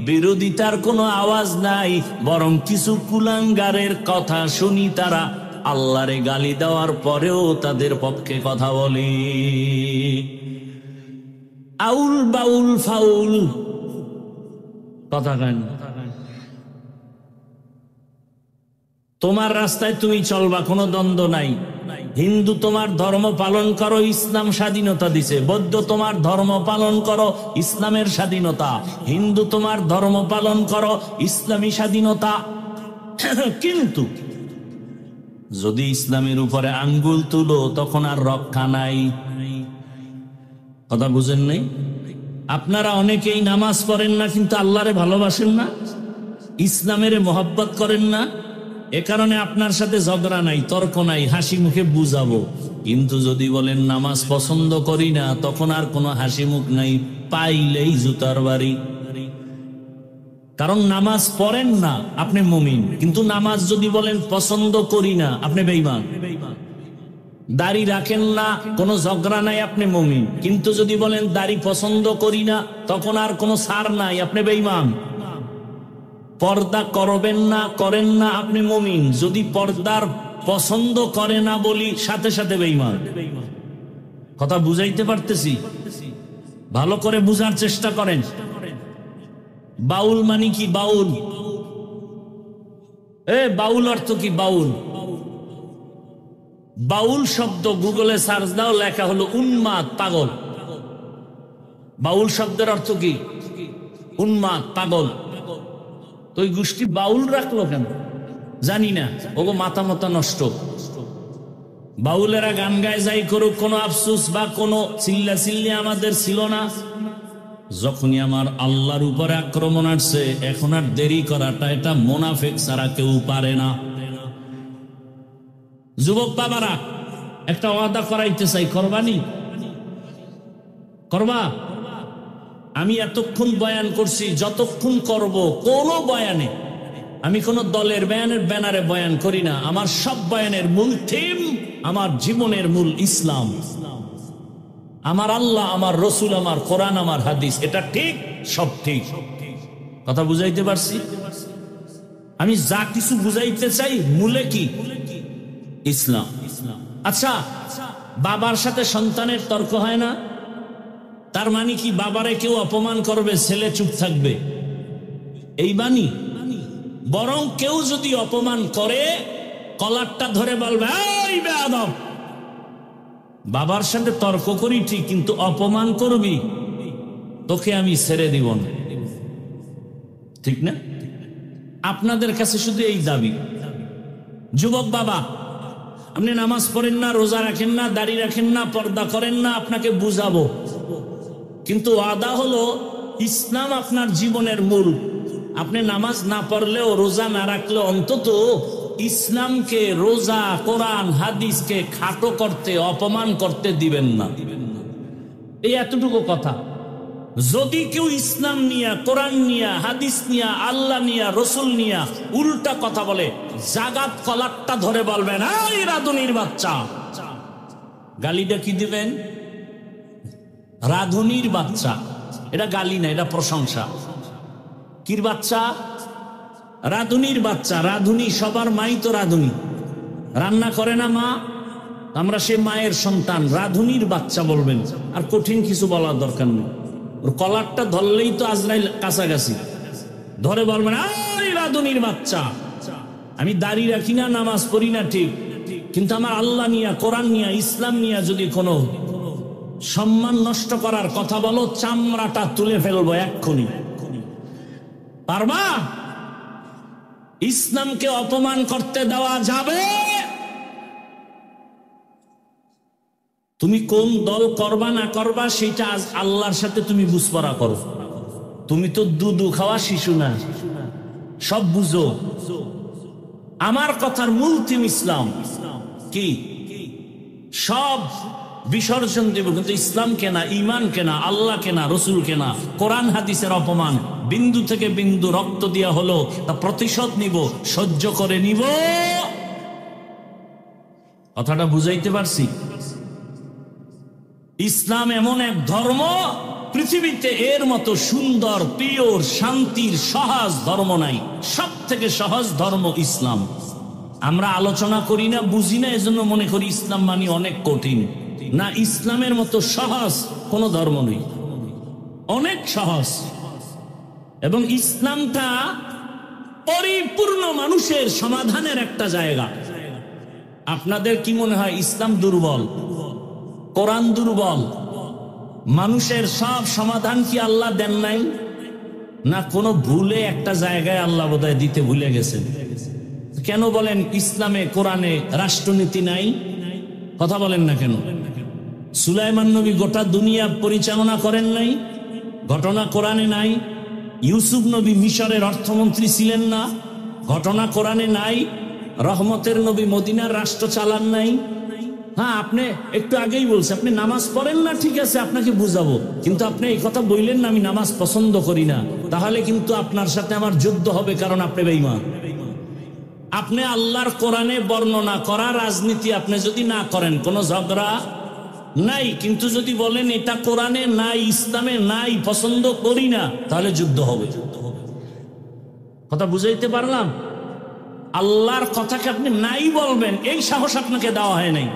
বিরোধিতার কোনো আওয়াজ নাই, বরং কিছু কুলাঙ্গারের কথা শুনি, তারা আল্লাহরে গালি দেওয়ার পরেও তাদের পক্ষে কথা বলে। আউল বাউল ফাউল কথা কেন? তোমার রাস্তায় তুমি চলবা, কোনো দ্বন্দ্ব নাই। হিন্দু তোমার ধর্ম পালন করো, ইসলাম স্বাধীনতা দিছে। বৌদ্ধ তোমার ধর্ম পালন করো, ইসলামের স্বাধীনতা। হিন্দু তোমার ধর্ম পালন করো, ইসলামী স্বাধীনতা। কিন্তু যদি ইসলামের উপরে আঙ্গুল তুলো, তখন আর রক্ষা নাই। কথা বুঝেন নাই? আপনারা অনেকেই নামাজ পড়েন না, কিন্তু আল্লাহরে ভালোবাসেন না, ইসলামের মহব্বত করেন না। এ কারণে আপনার সাথে ঝগড়া নাই, তর্ক নাই, হাসি মুখে বুঝাবো। কিন্তু যদি বলেন নামাজ পছন্দ করি না, তখন আর কোনো হাসি মুখ নাই, পাইলেই জুতার বাড়ি। কারণ নামাজ পড়েন না আপনি মুমিন, কিন্তু নামাজ যদি বলেন পছন্দ করি না আপনি বেঈমান। দাড়ি রাখেন না, কোনো ঝগড়া নাই, আপনি মুমিন, কিন্তু যদি বলেন দাড়ি পছন্দ করি না তখন আর কোনো ছাড় নাই, আপনি বেঈমান। পর্দা করবেন না, করেন না, আপনি মুমিন, যদি পর্দার পছন্দ করে না বলি সাথে সাথে বেঈমান। কথা বুঝাইতে পারতেছি? ভালো করে বুঝার চেষ্টা করেন। বাউল মানে কি? বাউল বাউল অর্থ কি? বাউল, বাউল শব্দ গুগলে সার্চ দাও, লেখা হলো উন্মাদ, পাগল। বাউল শব্দের অর্থ কি? উন্মাদ, পাগল। তো ওই গোষ্ঠী বাউল রাখলো কেন জানি না, ওগো মাথা মাথা নষ্ট। বাউলেরা গান গায় যাই করুক, কোনো আফসোস বা কোনো চিল্লা চিল্লি আমাদের ছিল না। যখনই আমার আল্লাহর উপরে আক্রমণ আসছে, এখন আর দেরি করাটা এটা মোনাফেক ছাড়া কেউ পারে না। যুবক বাবারা, একটা ওয়াদা করাইতে চাই, করবানি? করবা? আমি এতক্ষণ বয়ান করছি, যতক্ষণ করব কোন বয়ানে আমি কোন দলের বয়ানের ব্যানারে বয়ান করি না। আমার সব বয়ানের মূল থিম আমার জীবনের মূল ইসলাম, আমার আল্লাহ, আমার রসুল, আমার কোরআন, আমার হাদিস। এটা ঠিক, সব ঠিক। কথা বুঝাইতে পারছি? আমি যা কিছু বুঝাইতে চাই মূলে কি? ইসলাম। আচ্ছা, বাবার সাথে সন্তানের তর্ক হয় না, তার মানে কি বাবারে কেউ অপমান করবে ছেলে চুপ থাকবে এই বাণী? বরং কেউ যদি অপমান করে কলারটা ধরে বলবে, এই বেয়াদব। বাবার সাথে তর্ক করি ঠিক, কিন্তু অপমান করবি তোকে আমি ছেড়ে দিব না। ঠিক না? আপনাদের কাছে শুধু এই দাবি। যুবক বাবা, আপনি নামাজ পড়েন না, রোজা রাখেন না, দাড়ি রাখেন না, পর্দা করেন না, আপনাকে বুঝাবো, কিন্তু ওয়াদা হলো ইসলাম আপনার জীবনের মূল। আপনি নামাজ না পড়লেও, রোজা না রাখলেও অন্তত ইসলামকে, রোজা, কোরআন, হাদিসকে খাটো করতে, অপমান করতে দিবেন না। এই এতটুকু কথা। যদি কেউ ইসলাম নিয়া, কোরআন নিয়া, হাদিস নিয়া, আল্লাহ নিয়া, রসুল নিয়া উল্টা কথা বলে, জাগাত কলারটা ধরে বলবেন, এই রাধুনির বাচ্চা। গালিটা কি দিবেন? রাধুনির বাচ্চা। এটা গালি না, এটা প্রশংসা। কির বাচ্চা? রাধুনির বাচ্চা। রাধুনি, সবার মাই তো রাধুনি। রান্না করে না মা, আমরা সে মায়ের সন্তান। রাধুনির বাচ্চা বলবেন, আর কঠিন কিছু বলার দরকার নেই। ওর কলারটা ধরলেই তো আজরাইল কাছাকাছি, ধরে বলবেন, এই রাধুনির বাচ্চা। আমি দাড়ি রাখি না, নামাজ পড়ি না ঠিক, কিন্তু আমার আল্লাহ নিয়া, কোরআন নিয়া, ইসলাম নিয়া যদি কোনো সম্মান নষ্ট করার কথা বলো, চামড়াটা তুলে ফেলবো এক্ষুনি। পারবা? ইসলামকে অপমান করতে দেওয়া যাবে? তুমি কোন দল করবা না করবা সেটা আজ আল্লাহর সাথে তুমি বুঝপড়া করো। তুমি তো দুধু খাওয়া শিশু না, সব বুঝো। আমার কথার মূল থিম ইসলাম। কি? সব বিসর্জন দেব, কিন্তু ইসলাম কেনা, ইমান কেনা, আল্লাহ কেনা, রসুল কেনা, কোরআন হাদিসের অপমান বিন্দু থেকে বিন্দু রক্ত দিয়া হলো তা প্রতিশোধ নিব, সহ্য করে নিব। কথাটা বুঝাইতে পারছি? ইসলাম এমন এক ধর্ম, পৃথিবীতে এর মতো সুন্দর, পিওর, শান্তির, সহজ ধর্ম নাই। সব থেকে সহজ ধর্ম ইসলাম। আমরা আলোচনা করি না, বুঝি না, এজন্য মনে করি ইসলাম মানে অনেক কঠিন। না, ইসলামের মতো সহজ কোনো ধর্ম নেই, অনেক সহজ। এবং ইসলামটা পরিপূর্ণ মানুষের সমাধানের একটা জায়গা। আপনাদের কি মনে হয় ইসলাম দুর্বল, কোরআন দুর্বল? মানুষের সব সমাধান কি আল্লাহ দেন নাই? না, কোনো ভুলে একটা জায়গায় আল্লাহ বোধহয় দিতে ভুলে গেছেন। কেন বলেন ইসলামে, কোরআনে রাষ্ট্রনীতি নাই? কথা বলেন না কেন? সুলাইমান নবী গোটা দুনিয়া পরিচালনা করেন নাই? ঘটনা কোরআনে নাই? ইউসুফ নবী মিশরের অর্থমন্ত্রী ছিলেন না? ঘটনা কোরআনে নাই? রহমতের নবী মদিনার রাষ্ট্র চালান নাই? হ্যাঁ, আপনি একটু আগেই বলছেন আপনি নামাজ পড়েন না, ঠিক আছে আপনাকে বুঝাবো, কিন্তু আপনি এই কথা বললেন না আমি নামাজ পছন্দ করি না, তাহলে কিন্তু আপনার সাথে আমার যুদ্ধ হবে, কারণ আপনি বেঈমান। আপনি আল্লাহর কোরআনে বর্ণনা করা রাজনীতি আপনি যদি না করেন কোনো ঝগড়া নাই, কিন্তু যদি বলেন এটা কোরআনে নাই, ইসলামে নাই, পছন্দ করি না, তাহলে যুদ্ধ হবে। কথা বুঝাইতে পারলাম? আল্লাহর কথাকে আপনি নাই বলবেন এই সাহস আপনাকে দেওয়া হয় নাই,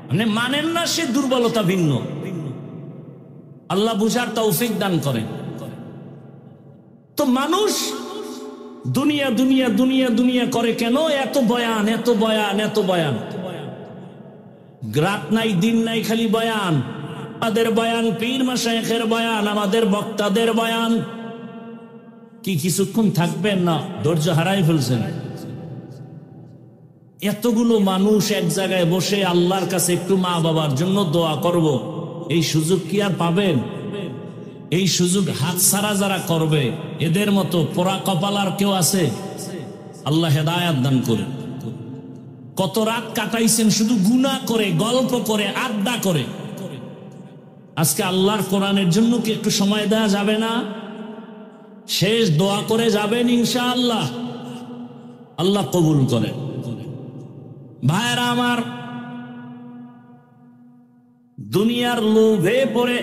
আপনি মানেন না, সে দুর্বলতা ভিন্ন। আল্লাহ বুঝার তৌফিক দান করেন। তো মানুষ দুনিয়া দুনিয়া দুনিয়া দুনিয়া করে কেন? এত বয়ান, এত বয়ান, এত বয়ান, রাত নাই দিন নাই খালি বয়ান, আমাদের বয়ান, পীর মাশায়েখের বয়ান, আমাদের বক্তাদের বয়ান। কি কিছুক্ষণ থাকবেন না? ধৈর্য হারাই ফেলছেন। এতগুলো মানুষ এক জায়গায় বসে আল্লাহর কাছে একটু মা বাবার জন্য দোয়া করব, এই সুযোগ কি আর পাবেন? এই সুযোগ হাতছাড়া যারা করবে এদের মতো পোড়া কপাল আর কেউ আছে? আল্লাহ হেদায়াত দান করে। কত রাত কাটাইছেন শুধু গুনাহ করে, গল্প করে, আড্ডা করে। আজকে আল্লাহর কোরআনের জন্য কি একটু সময় দেওয়া যাবে না? শেষ দোয়া করে যাবেন ইনশাআল্লাহ, আল্লাহ কবুল করে। ভাইরা আমার, দুনিয়ার লোভে পড়ে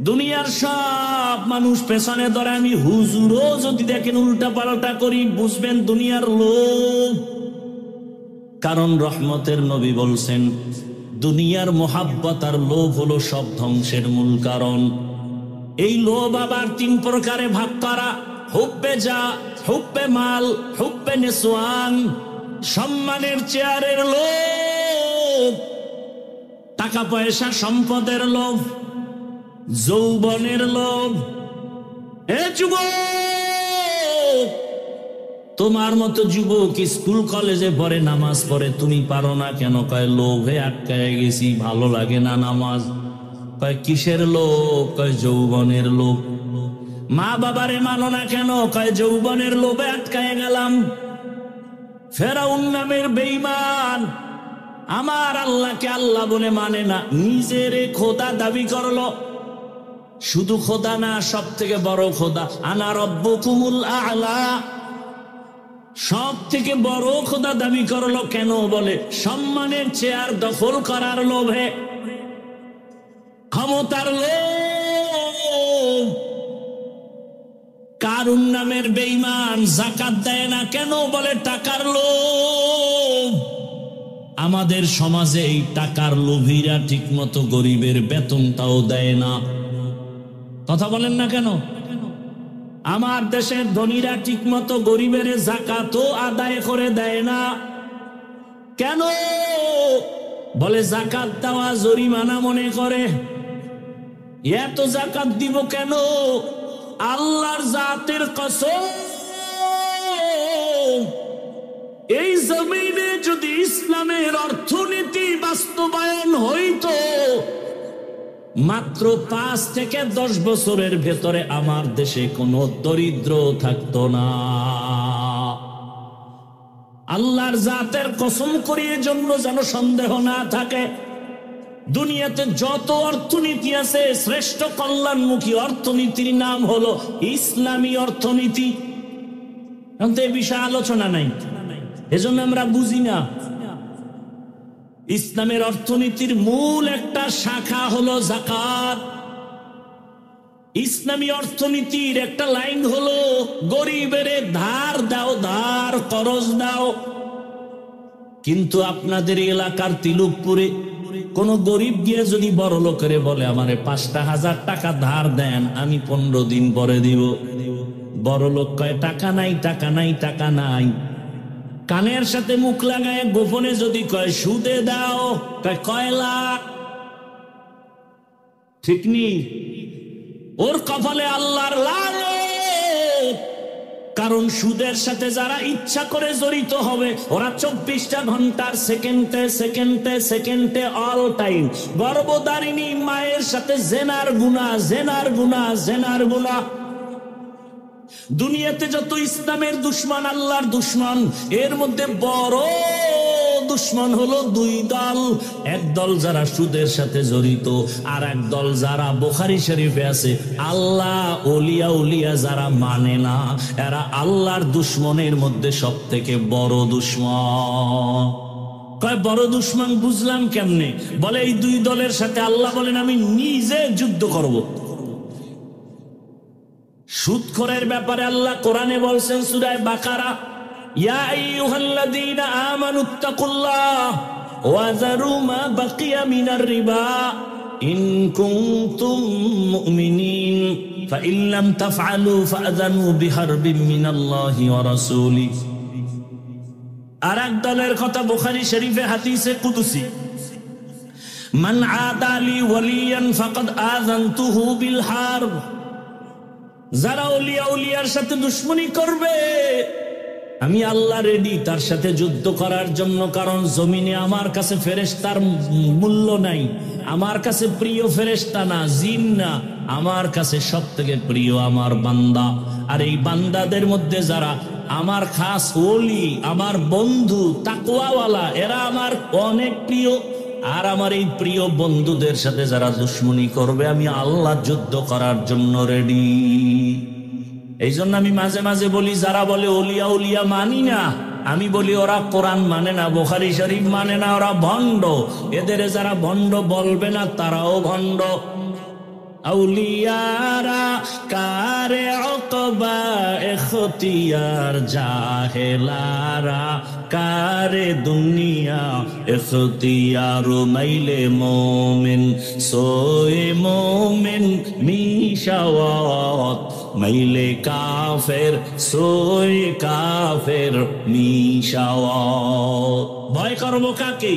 দুনিয়ার সব মানুষ পেছনে ধরে, আমি হুজুরও যদি দেখেন উল্টা পাল্টা করি, বুঝবেন দুনিয়ার লোভ। কারণ রহমতের নবী বলছেন দুনিয়ার মোহাব্বত আর লোভ হলো সব ধ্বংসের মূল কারণ। এই লোভ আবার তিন প্রকারে ভাগ করা: হুব্বে যা, হুব্বে মাল, হুব্বে নেসওয়ান। সম্মানের চেয়ারের লোভ, টাকা পয়সা সম্পদের লোভ, যৌবনের লোভ। এ যুবক, তোমার মতো যুবক স্কুল কলেজে পড়ে, নামাজ পড়ে, তুমি পারো না কেন? কয় লোভে আটকায় গেছি, ভালো লাগে না নামাজ। কয় কিসের লোভ? কয় যৌবনের লোভ। মা বাবারে মানো না কেন? কয় যৌবনের লোভে আটকায় গেলাম। ফেরাউন নামের বেঈমান আমার আল্লাহকে আল্লাহ বলে মানে না, নিজের খোদা দাবি করলো। শুধু খোদা না, সব থেকে বড় খোদা, আনা রব্বুকুমুল আ'লা, সব থেকে বড় খোদা দাবি করলো। কেন? বলে সম্মানের চেয়ার দখল করার লোভে, ক্ষমতার লোভ। কারুন নামের বেঈমান যাকাত দেয় না কেন? বলে টাকার লোভ। আমাদের সমাজে এই টাকার লোভীরা ঠিক মতো গরিবের বেতনটাও দেয় না। কথা বলেন না কেন? আমার দেশের ধনীরা ঠিক মতো গরিবের যাকাতও আদায় করে দেয় না। কেন? বলে যাকাত দেওয়া জরিমানা মনে করে। এত যাকাত দিব কেন? আল্লাহর জাতের কসম, এই জমিনে যদি ইসলামের অর্থনীতি বাস্তবায়ন হইতো, মাত্র 5 থেকে 10 বছরের ভেতরে আমার দেশে কোনো দরিদ্র থাকতো না। আল্লাহর জাতের কসম করিয়ে জন্য যেন সন্দেহ না থাকে, দুনিয়াতে যত অর্থনীতি আছে, শ্রেষ্ঠ কল্যাণমুখী অর্থনীতির নাম হলো ইসলামী অর্থনীতি। এখন তো এই বিষয়ে আলোচনা নাই, এজন্য আমরা বুঝি না। ইসলামের অর্থনীতির মূল একটা শাখা হলো যাকাত। ইসলামী অর্থনীতির একটা লাইন হলো গরিবের ধার দাও, ধার করজ দাও। কিন্তু আপনাদের এলাকার তিলকপুরে কোন গরিব গিয়ে যদি বড় লোকের বলে আমারে 5,000 টাকা ধার দেন, আমি 15 দিন পরে দিব, বড় লোক কয় টাকা নাই, টাকা নাই, টাকা নাই। কানের সাথে মুখ লাগায় গোপনে যদি কয় সুদে দাও, কয় লাখ। ঠিক নেই? ওর কপালে আল্লাহর লানত। কারণ সুদের সাথে যারা ইচ্ছা করে জড়িত হবে, ওরা 24টা ঘন্টার সেকেন্ডে সেকেন্ডে সেকেন্ডে অল টাইম গর্ভধারিণী মায়ের সাথে জেনার গুনাহ, জেনার গুনাহ, জেনার গুনাহ। দুনিয়াতে যত ইসলামের দুশ্মন, আল্লাহর দুশ্মন, এর মধ্যে বড় দুশ্মন হলো দুই দল। এক দল যারা সুদের সাথে জড়িত, আর এক দল যারা বুখারী শরীফে আছে আল্লাহ ওলিয়া উলিয়া যারা মানে না, এরা আল্লাহর দুশ্মনের মধ্যে সব থেকে বড় দুশ্মন। কয় বড় দুশ্মন বুঝলাম কেমনে? বলে এই দুই দলের সাথে আল্লাহ বলেন আমি নিজে যুদ্ধ করব। সুদখোরের ব্যাপারে আল্লাহ কোরআনে বলছেন সূরা বাকারা, ইয়া আইয়ুহাল্লাযীনা আমানুত্তাকুল্লাহ ওয়া যারু মা বাকিয়া মিনার রিবা ইন কুনতুম মুমিনিন ফাইন লাম তাফআলু ফাআযানু বিহারবিন মিনাল্লাহি ওয়া রাসূলিহি। আর এক দলের কথা বুখারী শরীফে হাদিসে কুদসি, মান আদালি ওয়ালিয়ান ফাকাদ আযানতুহু বিল হারব। যারা ওলিয়া উলিয়ার সাথে দুশমনি করবে আমি আল্লাহ রেডি তার সাথে যুদ্ধ করার জন্য, কারণ জমিনে আমার কাছে ফেরেশতার মূল্য নাই, আমার কাছে প্রিয় ফেরেশতা না, জিন না, আমার কাছে সব থেকে প্রিয় আমার বান্দা। আর এই বান্দাদের মধ্যে যারা আমার খাস ওলি, আমার বন্ধু তাকওয়াওয়ালা, এরা আমার অনেক প্রিয়। আর আমার এই প্রিয় বন্ধুদের সাথে যারা দুশমনি করবে আমি আল্লাহ যুদ্ধ করার জন্য রেডি। এই জন্য আমি মাঝে মাঝে বলি, যারা বলে ওলিয়া উলিয়া মানি না, আমি বলি ওরা কোরআন মানে না, বুখারী শরীফ মানে না, ওরা ভণ্ড। এদের যারা ভণ্ড বলবে না তারাও ভণ্ড। আউলিয়ারা কারে ওকবা এখতিয়ার, জাহেলারা কারে দুনিয়া এখতিয়ার। মাইলে মোমেন সোয়ে মোমেন মিশাওয়াত, মাইলে কাফের সোয়ে কাফের মিশাওয়াত। ভয় করবো কাকে?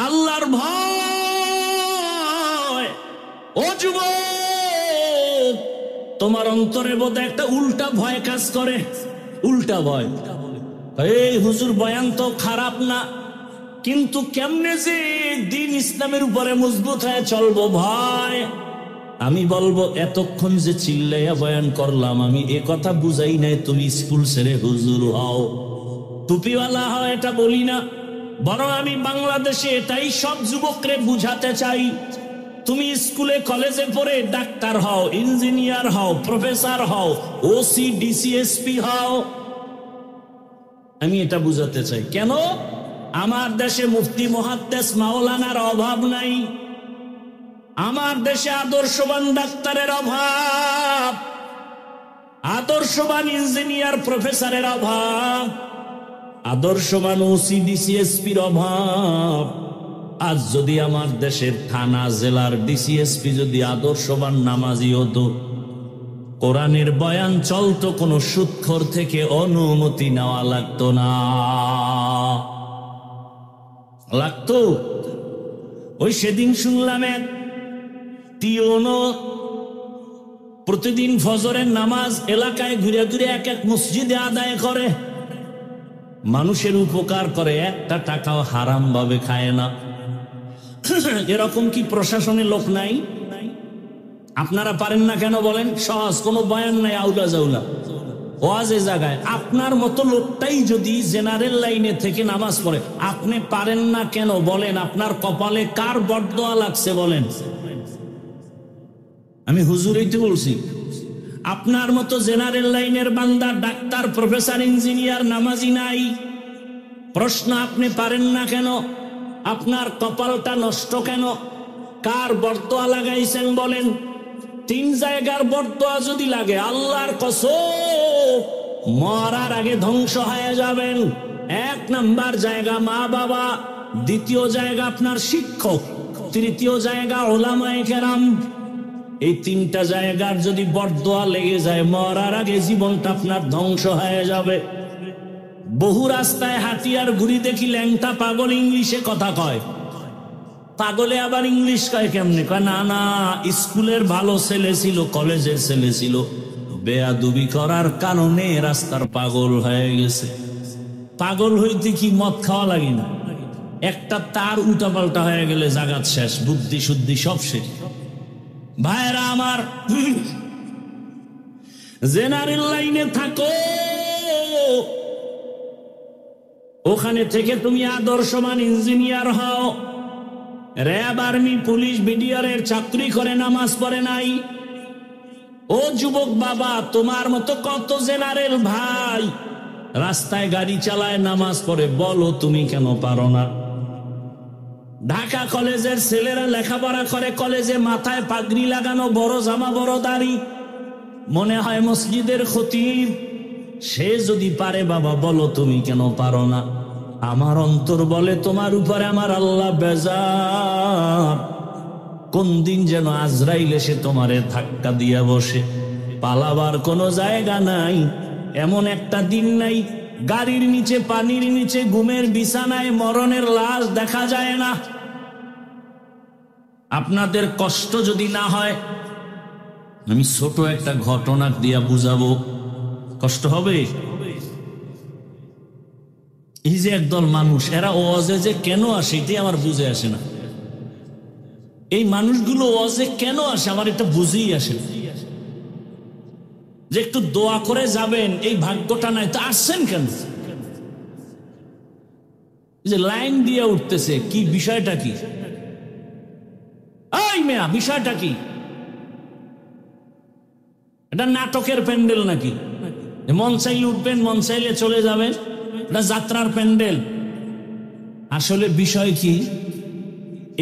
আল্লাহর ভয়। ও যুবক, তোমার অন্তরে বোধহয় একটা উল্টা ভয় কাজ করে। উল্টা ভয়, এই হুজুর বয়ান তো খারাপ না, কিন্তু কেমনে যে দ্বীন ইসলামের উপরে মজবুত হয়ে চলবো ভয়। আমি বলবো এতক্ষণ যে চিল্লাইয়া বয়ান করলাম আমি এ কথা বুঝাই নাই তুমি স্কুল ছেড়ে হুজুর হও, টুপিওয়ালা হও, এটা বলি না। বরং আমি বাংলাদেশে এটাই সব যুবকরে বুঝাতে চাই, তুমি স্কুলে কলেজে পড়ে ডাক্তার হও, ইঞ্জিনিয়ার হও, প্রফেসর হও, ওসি ডিসিএসপি হও। আমি এটা বুঝাতে চাই। কেন? আমার দেশে মুফতি মুহাদ্দিস মাওলানার অভাব নাই, আমার দেশে আদর্শবান ডাক্তারের অভাব, আদর্শবান ইঞ্জিনিয়ার প্রফেসরের অভাব, আদর্শবান ওসি ডিসিএসপির অভাব। আজ যদি আমার দেশের থানা জেলার ডিসিএসপি যদি আদর্শবান নামাজি হতো, কোরআনের বয়ান চলতো, কোনো সুদখোর থেকে অনুমতি নেওয়া লাগতো না। লাগতো? ওই সেদিন শুনলাম এক টিওনো প্রতিদিন ফজরের নামাজ এলাকায় ঘুরে ঘুরে এক এক মসজিদে আদায় করে, মানুষের উপকার করে, একটা টাকাও হারাম ভাবে খায় না। এরকম কি প্রশাসনে লোক নাই? আপনারা পারেন না কেন বলেন? সহজ, কোনো বয়ান নাই, আউলা জাউলা ওয়াজে জায়গায়। আপনার মতো লোকটাই যদি জেনারেল লাইনে থেকে নামাজ পড়ে, আপনি পারেন না কেন বলেন? আপনার কপালে কার বরদোয়া লাগছে বলেন? আমি হুজুরই তো বলছি। আপনার মতো জেনারেল লাইনের বান্দা ডাক্তার, প্রফেসর, ইঞ্জিনিয়ার নামাজি নাই। প্রশ্ন, আপনি পারেন না কেন? আপনার কপালটা নষ্ট কেন? কার বরদোয়া লাগাইছেন বলেন? তিন জায়গার বরদোয়া যদি লাগে, আল্লাহর কসম মরার আগে ধ্বংস হয়ে যাবেন। এক নাম্বার জায়গা মা বাবা, দ্বিতীয় জায়গা আপনার শিক্ষক, তৃতীয় জায়গা উলামায়ে কেরাম। এই তিনটা জায়গার যদি বরদোয়া লেগে যায়, মরার আগে জীবনটা আপনার ধ্বংস হয়ে যাবে। বহু রাস্তায় হাঁটি আর ঘুরি দেখি ল্যাংটা পাগল ইংলিশে কথা কয়। পাগলে আবার ইংলিশ কয় কেমনে? কয় না না, স্কুলের ভালো ছেলে ছিল, কলেজের ছেলে ছিল, বেয়াদবি করার কারণে রাস্তার পাগল হয়ে গেছে। পাগল হইতে কি মদ খাওয়া লাগে না? একটা তার উল্টা পাল্টা হয়ে গেলে জাগাত শেষ, বুদ্ধি শুদ্ধি সব শেষ। ভাইরা আমার, জেনারেল লাইনে থাকো, ওখানে থেকে তুমি আদর্শমান ইঞ্জিনিয়ার হও, র্যাব, আর্মি, পুলিশ, বিডিআরের চাকরি করে নামাজ পড়ে নাই। ও যুবক বাবা, তোমার মতো কত জেনারেল ভাই রাস্তায় গাড়ি চালায়, নামাজ পড়ে, বলো তুমি কেন পারো না? ঢাকা কলেজের ছেলেরা লেখাপড়া করে, কলেজে মাথায় পাগড়ি লাগানো, বড় জামা, বড় দাড়ি, মনে হয় মসজিদের খতিব। সে যদি পারে, বাবা বলো তুমি কেন পারো না? আমার অন্তর বলে তোমার উপরে আমার আল্লাহ বেজার। কোন দিন যেন আজরাইল এসে তোমারে ধাক্কা দিয়া বসে, পালাবার কোনো জায়গা নাই। এমন একটা দিন নাই গাড়ির নিচে, পানির নিচে, ঘুমের বিছানায় মরণের লাশ দেখা যায় না। আপনাদের কষ্ট যদি না হয়, আমি ছোট একটা ঘটনা দিয়া বুঝাবো। কষ্ট হবে? এই যে একদল মানুষ, এরা ওয়াজে যে কেন আসে এটাই আমার বুঝে আসে না। এই মানুষগুলো ওয়াজে কেন আসে আমার এটা বুঝেই আসে না। যে একটু দোয়া করে যাবেন, এই ভাগ্যটা নাই তো আসছেন কেন? যে লাইন দিয়ে উঠতেছে, কি বিষয়টা কি? এই মেয়া, বিষয়টা কি? এটা নাটকের প্যান্ডেল নাকি? মন চাইলে উঠবেন, মন চাইলে চলে যাবেন, এটা যাত্রার প্যান্ডেল। আসলে বিষয় কি,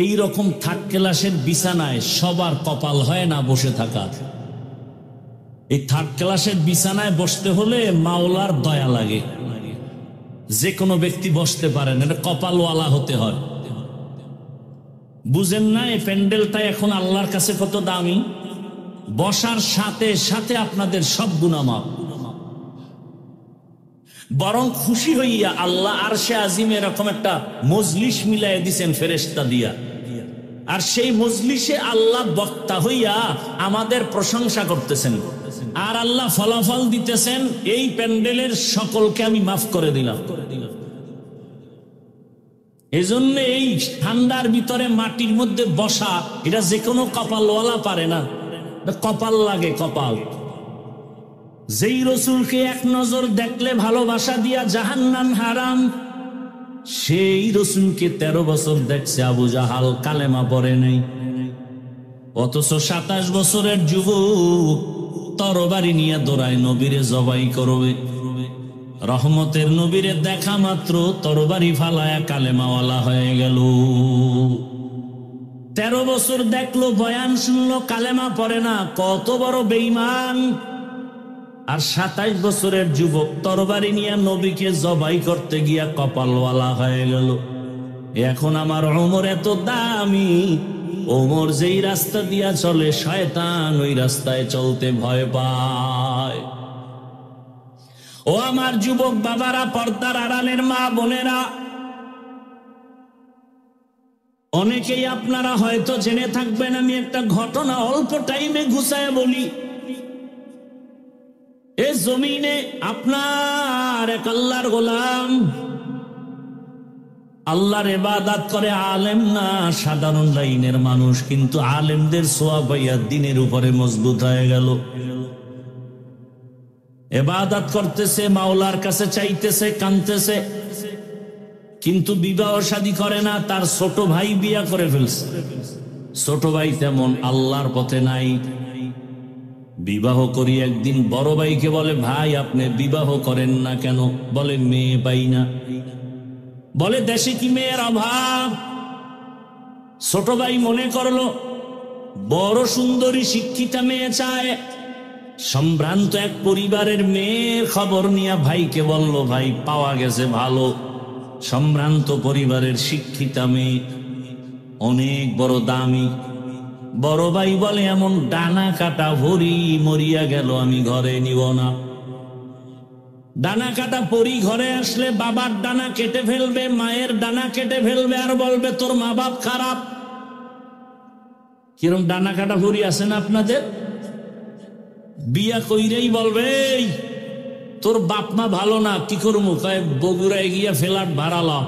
এই রকম থার্ড ক্লাসের বিছানায় সবার কপাল হয় না বসে থাকা। এই থার্ড ক্লাসের বিছানায় বসতে হলে মাওলার দয়া লাগে। যে কোনো ব্যক্তি বসতে পারেন, এটা কপালওয়ালা হতে হয়। বুঝেন না এই প্যান্ডেলটা এখন আল্লাহর কাছে কত দামি? বসার সাথে সাথে আপনাদের সব গুনাহ মাফ। বরং খুশি হইয়া আল্লাহ আরশে আজিম এরকম একটা মজলিস মিলাই দিছেন ফেরেশতা দিয়া, আর সেই মজলিসে আল্লাহ বক্তা হইয়া আমাদের প্রশংসা করতেছেন, আর আল্লাহ ফলাফল দিতেছেন, এই প্যান্ডেলের সকলকে আমি মাফ করে দিলাম। এজন্য এই ঠান্ডার ভিতরে মাটির মধ্যে বসা, এটা যে কোনো কপালওয়ালা পারে না, কপাল লাগে, কপাল। যেই রসুলকে এক নজর দেখলে ভালোবাসা দিয়া জাহান্নাম হারাম, সেই রসুলকে 13 বছর দেখছে আবু জাহাল, কালেমা পড়ে নাই। অথচ 27 বছরের যুবক তরবারি নিয়ে দৌড়ায় নবীরে জবাই করবে। রহমতের নবীরে দেখা মাত্র তরবারি ফালায়া কালেমাওয়ালা হয়ে গেল। 13 বছর দেখলো, বয়ান শুনলো, কালেমা পড়ে না, কত বড় বেঈমান। আর 27 বছরের যুবক তরবারি নিয়ে নবীকে জবাই করতে গিয়া কপালওয়ালা হয়ে গেল। এখন আমার ওমর এত দামি, ওমর যেই রাস্তা দিয়া চলে শয়তান ওই রাস্তায় চলতে ভয় পায়। ও আমার যুবক বাবারা, পর্দার আড়ালের মা বোনেরা, অনেকেই আপনারা হয়তো জেনে থাকবেন, আমি একটা ঘটনা অল্প টাইমে ঘুষায় বলি। এ জমিনে আপনার এক আল্লাহর গোলাম, আল্লাহর ইবাদত করে, আলেম না, সাধারণ লাইনের মানুষ, কিন্তু আলেমদের সোয়াব পাইয়া দিনের উপরে মজবুত হয়ে গেল। ইবাদত করতেছে, মাওলার কাছে চাইতেছে, কাঁদতেছে, কিন্তু বিবাহ শাদী করে না। তার ছোট ভাই বিয়া করে ফেলছে। ছোট ভাই তেমন আল্লাহর পথে নাই। বিবাহ করি একদিন বড় ভাইকে বলে, ভাই আপনি বিবাহ করেন না কেন? বলে মেয়ে পাই না। বলে দেশে কি মেয়ের অভাব? ছোট ভাই মনে করলো বড় সুন্দরী শিক্ষিতা মেয়ে চায়। সম্ভ্রান্ত এক পরিবারের মেয়ের খবর নিয়ে ভাইকে বলল, ভাই পাওয়া গেছে ভালো সম্ভ্রান্ত পরিবারের শিক্ষিতা মেয়ে, অনেক বড় দামি। বড় ভাই বলে, এমন ডানা কাটা ভরি মরিয়া গেল, আমি ঘরে নিব না। ডানা কাটা পরি ঘরে আসলে বাবার ডানা কেটে ফেলবে, মায়ের ডানা কেটে ফেলবে, আর বলবে তোর মা বাপ খারাপ। কিরম ডানা কাটা ভরি আছে না আপনাদের? বিয়া কইরেই বলবে, তোর বাপ মা ভালো না, কি করবো? বগুড়ায় গিয়া ফ্ল্যাট ভাড়ালাম,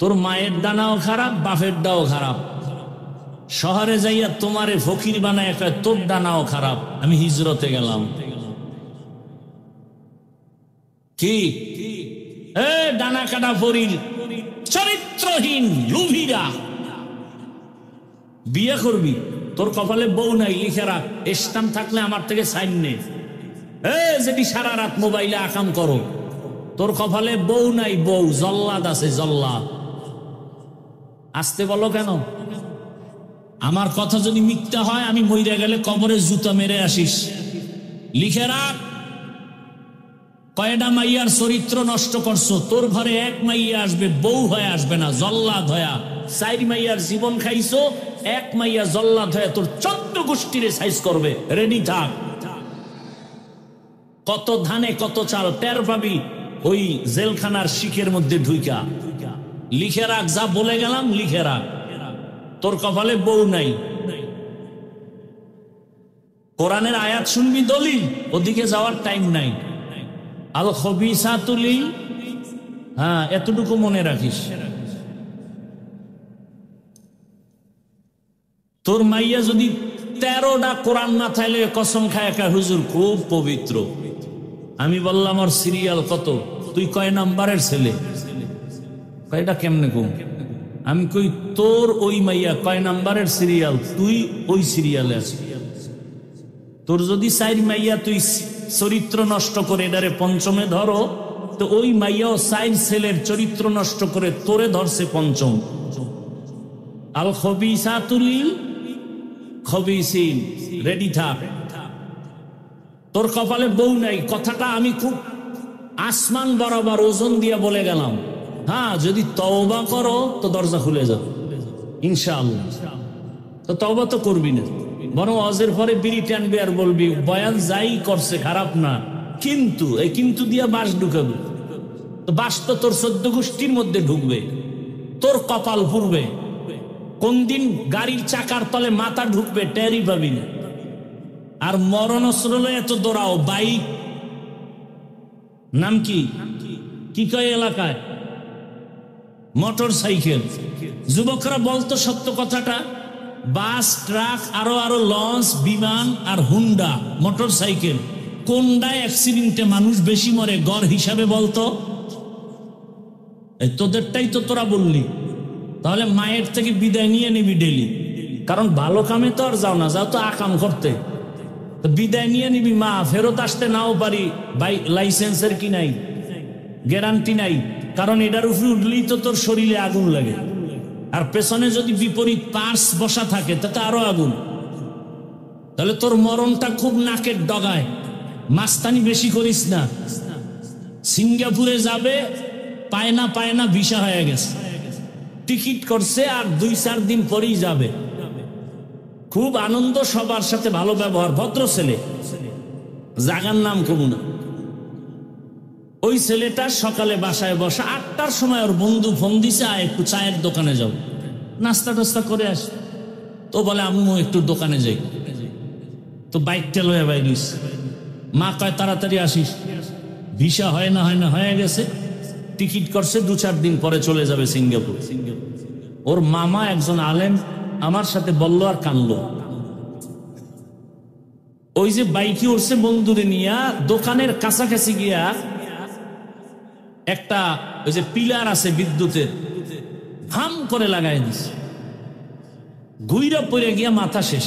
তোর মায়ের ডানাও খারাপ, বাপের ডাও খারাপ। শহরে যাইয়া তোমারে ফকির বানায়, তোর ডানাও খারাপ, আমি হিজরতে গেলাম। কি ডানা কাটা ফরির চরিত্রহীন লুভিরা, বিয়ে করবি, তোর কপালে বউ নাই, লিখে রাখ, স্ট্যাম্প থাকলে আমার থেকে সাইন নে। যেটি সারা রাত মোবাইলে আকাম করো, তোর কপালে বউ নাই, বউ জল্লাদ আছে, জল্লাদ। আসতে বলো কেন? আমার কথা যদি মিথ্যা হয়, আমি মইরা গেলে কবরে জুতা মেরে আসিস। লিখে রাখ, কয়টা মাইয়ার চরিত্র নষ্ট করছো। তোর ঘরে এক মাইয়া আসবে, বউ হয়ে আসবে না, জল্লাদ হয়া। 4 মাইয়ার জীবন খাইছো, এক মাইয়া জল্লাদ হয়ে তোর 14 গোষ্ঠীরে সাইজ করবে। রেডি থাক। কত ধানে কত চাল টের পাবি ওই জেলখানার শিখের মধ্যে ঢুইকা। লিখে রাখ, যা বলে গেলাম লিখে রাখ। তোর কপালে বউ নাই। কোরআনের আয়াত শুনবি দলিল, ওদিকে যাওয়ার টাইম নাই। আল খবিসাতুলি, হ্যাঁ এতটুকু মনে রাখিস। তোর মাইয়া যদি 13টা কোরআন না থাইলে কসম খায় একা, হুজুর খুব পবিত্র। আমি বললাম ওর সিরিয়াল কত? তুই কয় নাম্বারের ছেলে? কয়টা কেমনে কম? আমি কই তোর ওই মাইয়া কয় নাম্বারের সিরিয়াল? তুই ওই সিরিয়ালে আছিস। তোর যদি 4 মাইয়া তুই চরিত্র নষ্ট করে এটারে পঞ্চমে ধরো, তো ওই মাইয়াও 4 ছেলের চরিত্র নষ্ট করে তোরে ধরছে পঞ্চম। আল খবিসাতুলি খবিসিন, রেডি থাক। তোর কপালে বউ নাই, কথাটা আমি খুব আসমান বরাবর ওজন দিয়ে বলে গেলাম। হ্যাঁ, যদি তওবা করো তো দরজা খুলে যাবে ইনশাআল্লাহ। তো তওবা তো করবি না, বরং অজের পরে বিড়ি টানবি আর বলবি বয়ান যাই করছে খারাপ না, কিন্তু এই কিন্তু দিয়া বাঁশ ঢুকাবে। তো বাঁশ তো তোর 14 গোষ্ঠীর মধ্যে ঢুকবে, তোর কপাল পুড়বে। কোন দিন গাড়ির চাকার তলে মাথা ঢুকবে টেরই পাবি না। আর মরণ অস্ত্রলে এত দৌড়াও, বাইক নাম কি কি কয় এলাকায়, মোটর সাইকেল। যুবকরা বলতো সত্য কথাটা, বাস, ট্রাক, আরো আরো লঞ্চ, বিমান আর হুন্ডা মোটর সাইকেল, কোনটায় অ্যাক্সিডেন্টে মানুষ বেশি মরে গড় হিসাবে বলতো? তোদেরটাই তো তোরা বললি। তাহলে মায়ের থেকে বিদায় নিয়ে নিবি ডেলি, কারণ ভালো কামে তো আর যাও না, যাও তো আকাম করতে। তো বিদায় নিয়ে নিবি, মা ফেরত আসতে নাও পারি, বাই লাইসেন্সের কি নাই, গ্যারান্টি নাই, কারণ এটার উপরে উঠলেই তো তোর শরীরে আগুন লাগে। আর পেছনে যদি বিপরীত পার্স বসা থাকে তাতে আরো আগুন। তাহলে তোর মরণটা খুব নাকের ডগায়। মাস্তানি বেশি করিস না। সিঙ্গাপুরে যাবে, পায় না ভিসা হয়ে গেছে, টিকিট করছে, আর 2-4 দিন পরেই যাবে। খুব আনন্দ, সবার সাথে ভালো ব্যবহার, ভদ্র ছেলে, জাগার নাম কমু না। ওই ছেলেটা সকালে বাসায় বসা, 8টার সময় ওর বন্ধু ফোন দিছে, একটু চায়ের দোকানে যাও, নাস্তা টাস্তা করে আস। তো বলে আম্মু একটু দোকানে যাই। তো বাইকটা লয়ে বাইরিস, মা কয় তাড়াতাড়ি আসিস, ভিসা হয় না হয়ে গেছে, টিকিট করছে, 2-4 দিন পরে চলে যাবে সিঙ্গাপুর। ওর মামা একজন আলেম আমার সাথে বলল আর কানলো। ওই যে বাইকে উঠছে বন্ধুরে নিয়া, দোকানের কাছাকাছি গিয়া একটা ওই যে পিলার আছে বিদ্যুতের, হাম করে লাগাই দিছে, গুইরা পড়ে গিয়া মাথা শেষ।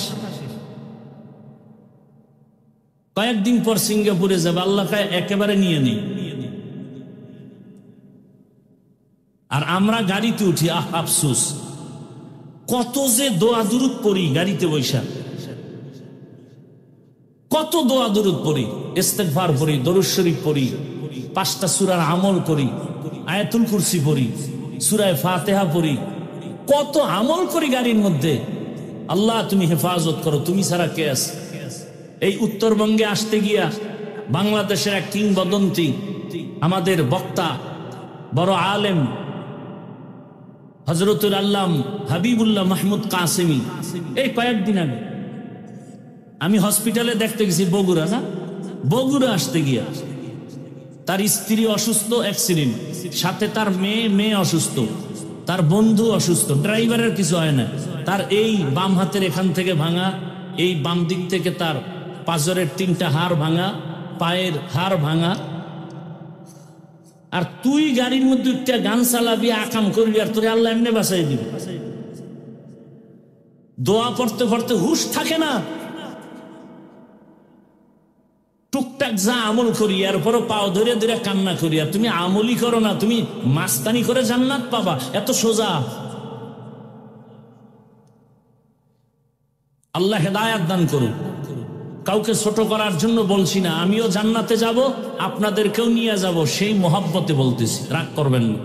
কয়েকদিন পর সিঙ্গাপুরে যাবে, আল্লাহ একেবারে নিয়ে নেই। আর আমরা গাড়িতে উঠি, আফসোস, কত যে দোয়া দুরুদ পড়ি গাড়িতে বৈশা, কত দোয়া দুরুদ পড়ি, ইস্তেগফার পড়ি, দরুদ শরীফ পড়ি, 5টা সূরার আমল করি, আয়াতুল কুরসি পড়ি, সূরা ফাতিহা পড়ি, কত আমল করি গাড়ির মধ্যে। আল্লাহ তুমি হেফাজত করো, তুমি ছাড়া কে আছে? এই উত্তরবঙ্গে আসতে গিয়া বাংলাদেশের এক কিংবদন্তি আমাদের বক্তা, বড় আলেম হযরতুল আল্লাম হাবিবুল্লাহ মাহমুদ কাসেমি, এই কয়েকদিন আগে আমি হসপিটালে দেখতে গেছি, বগুড়া আসতে গিয়া তার স্ত্রী অসুস্থ, অ্যাক্সিডেন্ট, সাথে তার মেয়ে অসুস্থ, তার বন্ধু অসুস্থ, ড্রাইভারের কিছু হয় না, তার এই বাম হাতের এখান থেকে ভাঙা, এই বাম দিক থেকে তার পাঁজরের 3টা হাড় ভাঙা, পায়ের হাড় ভাঙা, আর তুই গাড়ির মধ্যে একটা গান চালাবি, আকাম করবি, আর তোর আল্লাহ এমনি বাঁচাই দিবি। দোয়া পড়তে পড়তে হুশ থাকে না। টুকটাক যা আমল করি, এরপরও পাও ধরে ধরে কান্না করি, আর তুমি আমলই করো না, তুমি মাস্তানি করে জান্নাত পাবা, এত সোজা। আল্লাহ হেদায়াত দান করুন। কাউকে ছোট করার জন্য বলছি না, আমিও জান্নাতে যাব, আপনাদেরকেও নিয়ে যাব, সেই মহব্বতে বলতেছি, রাগ করবেন না।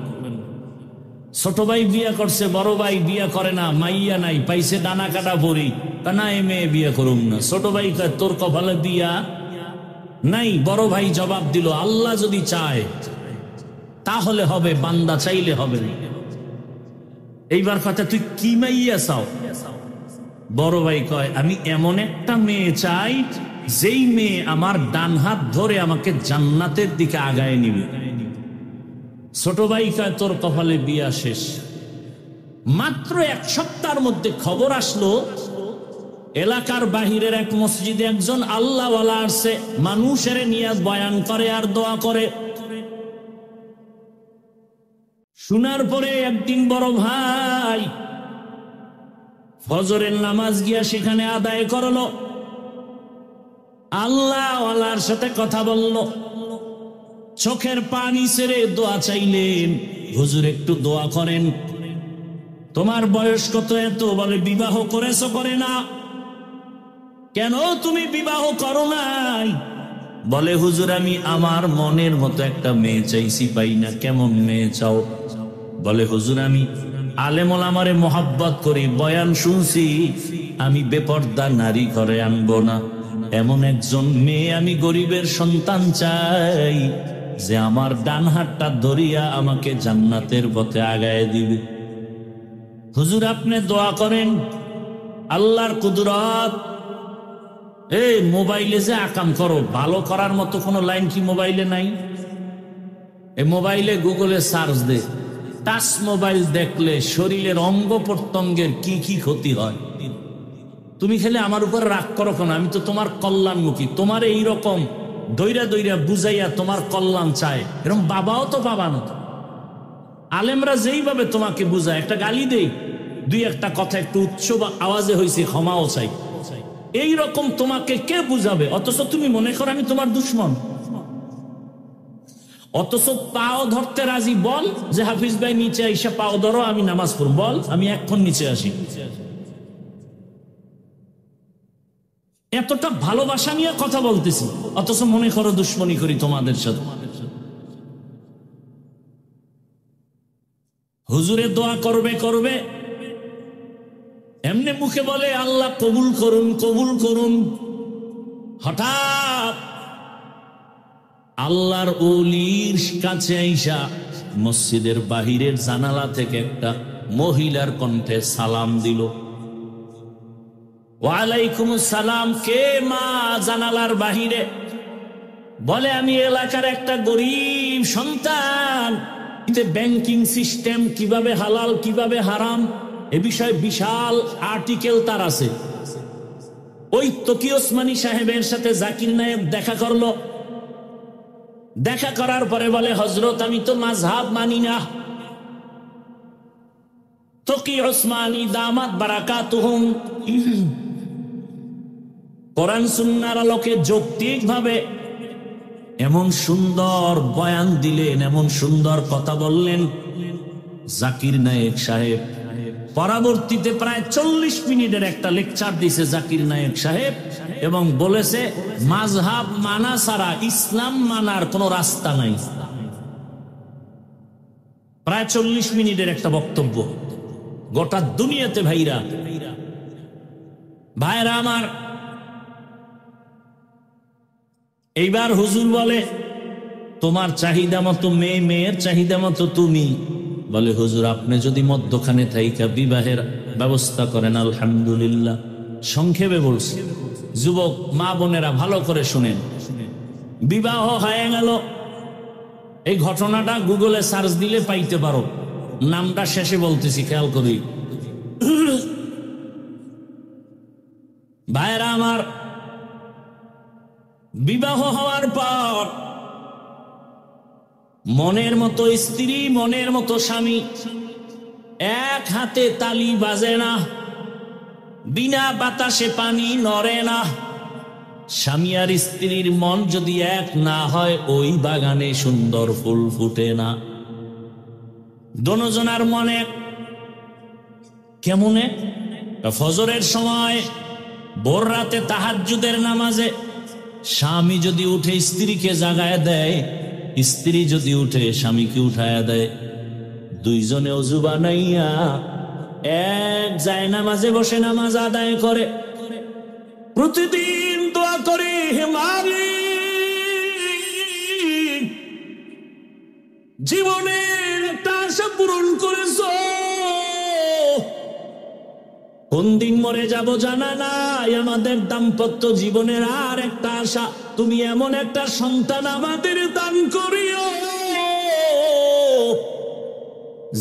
ছোট ভাই বিয়ে করছে, বড় ভাই বিয়ে করে না, মাইয়া নাই, পাইছে ডানা কাটা পরি, না এ মেয়ে বিয়ে করুন না। ছোট ভাই কয় তোর কপালে বিয়া নাই। বড় ভাই জবাব দিল, আল্লাহ যদি চায় তাহলে হবে, বান্দা চাইলে হবে না। এইবার কথা, তুই কি মাইয়া চাও? বড় ভাই কয়, আমি এমন একটা মেয়ে চাই যেই মেয়ে আমার ডান হাত ধরে আমাকে জান্নাতের দিকে আগায় নিবে। ছোট ভাই কয় তোর কপালে বিয়া শেষ। মাত্র এক সপ্তাহের মধ্যে খবর আসলো, এলাকার বাহিরের এক মসজিদে একজন আল্লাহওয়ালা আসছে, মানুষের নিয়ে বয়ান করে আর দোয়া করে। শোনার পরে একদিন বড় ভাই ফজরের নামাজ গিয়া সেখানে আদায় করলো, আল্লাহওয়ালার সাথে কথা বলল, চোখের পানি ছেড়ে দোয়া চাইলেন, হুজুর একটু দোয়া করেন। তোমার বয়স কত? এত। বলে বিবাহ করেছো? করে না। কেন তুমি বিবাহ করো নাই? বলে হুজুর আমি আমার মনের মতো একটা মেয়ে চাইছি, পাই না। কেমন মেয়ে চাও? বলে হুজুর আমি আলেম ওলামারে মোহাব্বত করি, বয়ান শুনছি, আমি বেপর্দা নারী ঘরে আনবো না, এমন একজন মেয়ে আমি গরিবের সন্তান চাই যে আমার ডান হাতটা ধরিয়া আমাকে জান্নাতের পথে আগায় দিবে। হুজুর আপনি দোয়া করেন, আল্লাহর কুদরত। এই মোবাইলে যে আকাম করো, ভালো করার মতো কোনো লাইন কি মোবাইলে নাই? এই মোবাইলে গুগলে সার্চ দে, টাচ মোবাইল দেখলে শরীরের অঙ্গ প্রত্যঙ্গের কি কি ক্ষতি হয়। তুমি খেলে আমার উপর রাগ করো কেন? আমি তো তোমার কল্যাণমুখী, তোমার এইরকম দৈরা দৈরা বুঝাইয়া তোমার কল্যাণ চায়, এরকম বাবাও তো পাবা না। আলেমরা যেইভাবে তোমাকে বুঝায়, একটা গালি দেই, দুই একটা কথা একটু উচ্চ বা আওয়াজে হয়েছে, ক্ষমাও চাই, এইরকম তোমাকে কে বুঝাবে? অথচ তুমি মনে করো আমি তোমার দুশ্মন। অথচ পাও ধরতে রাজি। বল যে হাফিজ ভাই নিচে আইসা পাও ধরো, আমি নামাজ পড়ব, বল আমি এখন নিচে আসি। এতটা ভালোবাসা নিয়ে কথা বলতেছি, অথচ মনে করো দুশ্মনী করি তোমাদের সাথে। হুজুরে দোয়া করবে করবে, এমনি মুখে বলে আল্লাহ কবুল করুন কবুল করুন। হঠাৎ আল্লাহর ওলির কাছে আইসা মসজিদের বাহিরের জানালা থেকে একটা মহিলার কণ্ঠে সালাম দিল। ওয়ালাইকুম সালাম। কে মা? জানালার বাহিরে। বলে আমি এলাকার একটা গরিব সন্তান, ব্যাংকিং সিস্টেম কিভাবে হালাল কিভাবে হারাম এ বিষয়ে বিশাল আর্টিকেল তার আছে। ওই তকি ওসমানী সাহেবের সাথে জাকির নায়েক দেখা করলো। দেখা করার পরে বলে হযরত আমি তো মাযহাব মানি না। তকি ওসমানী দামাত বারাকাতুহুম কোরআন সুন্নাহর আলোকে যৌক্তিক ভাবে এমন সুন্দর বয়ান দিলেন, এমন সুন্দর কথা বললেন জাকির নায়েক সাহেব। পরবর্তীতে প্রায় 40 মিনিটের একটা লেকচার দিয়েছে জাকির নায়েক সাহেব, এবং বলেছে মাযহাব মানা ছাড়া ইসলাম মানার কোনো রাস্তা নাই। প্রায় 40 মিনিটের একটা বক্তব্য, গোটা দুনিয়াতে ভাইরা ভাইরা আমার। এইবার হুজুর বলে তোমার চাহিদা মতো মেয়ে, মেয়ের চাহিদা মতো তুমি। বলে হুজুর আপনি যদি মধ্যখানে থাইকা বিবাহের ব্যবস্থা করেন আলহামদুলিল্লাহ। সংক্ষেপে বলছি, যুবক মা বোনেরা ভালো করে শুনেন। বিবাহ হয়ে গেল। এই ঘটনাটা গুগলে সার্চ দিলে পাইতে পারো, নামটা শেষে বলতেছি, খেয়াল করি। ভাইরা আমার, বিবাহ হওয়ার পর মনের মতো স্ত্রী, মনের মতো স্বামী, এক হাতে তালি বাজে না, বিনা বাতাসে পানি নড়ে না। স্বামী আর স্ত্রীর মন যদি এক না হয়, ওই বাগানে সুন্দর ফুল ফুটে না। দোনোজনার মনে কেমন ফজরের সময় ভোর রাতে তাহাজ্জুদের নামাজে স্বামী যদি উঠে স্ত্রীকে জাগায় দেয়, স্ত্রী যদি উঠে স্বামীকে উঠায়া দেয়, দুইজনে অজু বানাইয়া এক যায় নামাজে বসে নামাজ আদায় করে। প্রতিদিন দোয়া করে, হে মালিক, জীবনের একটা আশা পূরণ করেছ, কোন দিন মরে যাব জানা নাই, আমাদের দাম্পত্য জীবনের আর একটা আশা, তুমি এমন একটা সন্তান আমাদের দান করিও,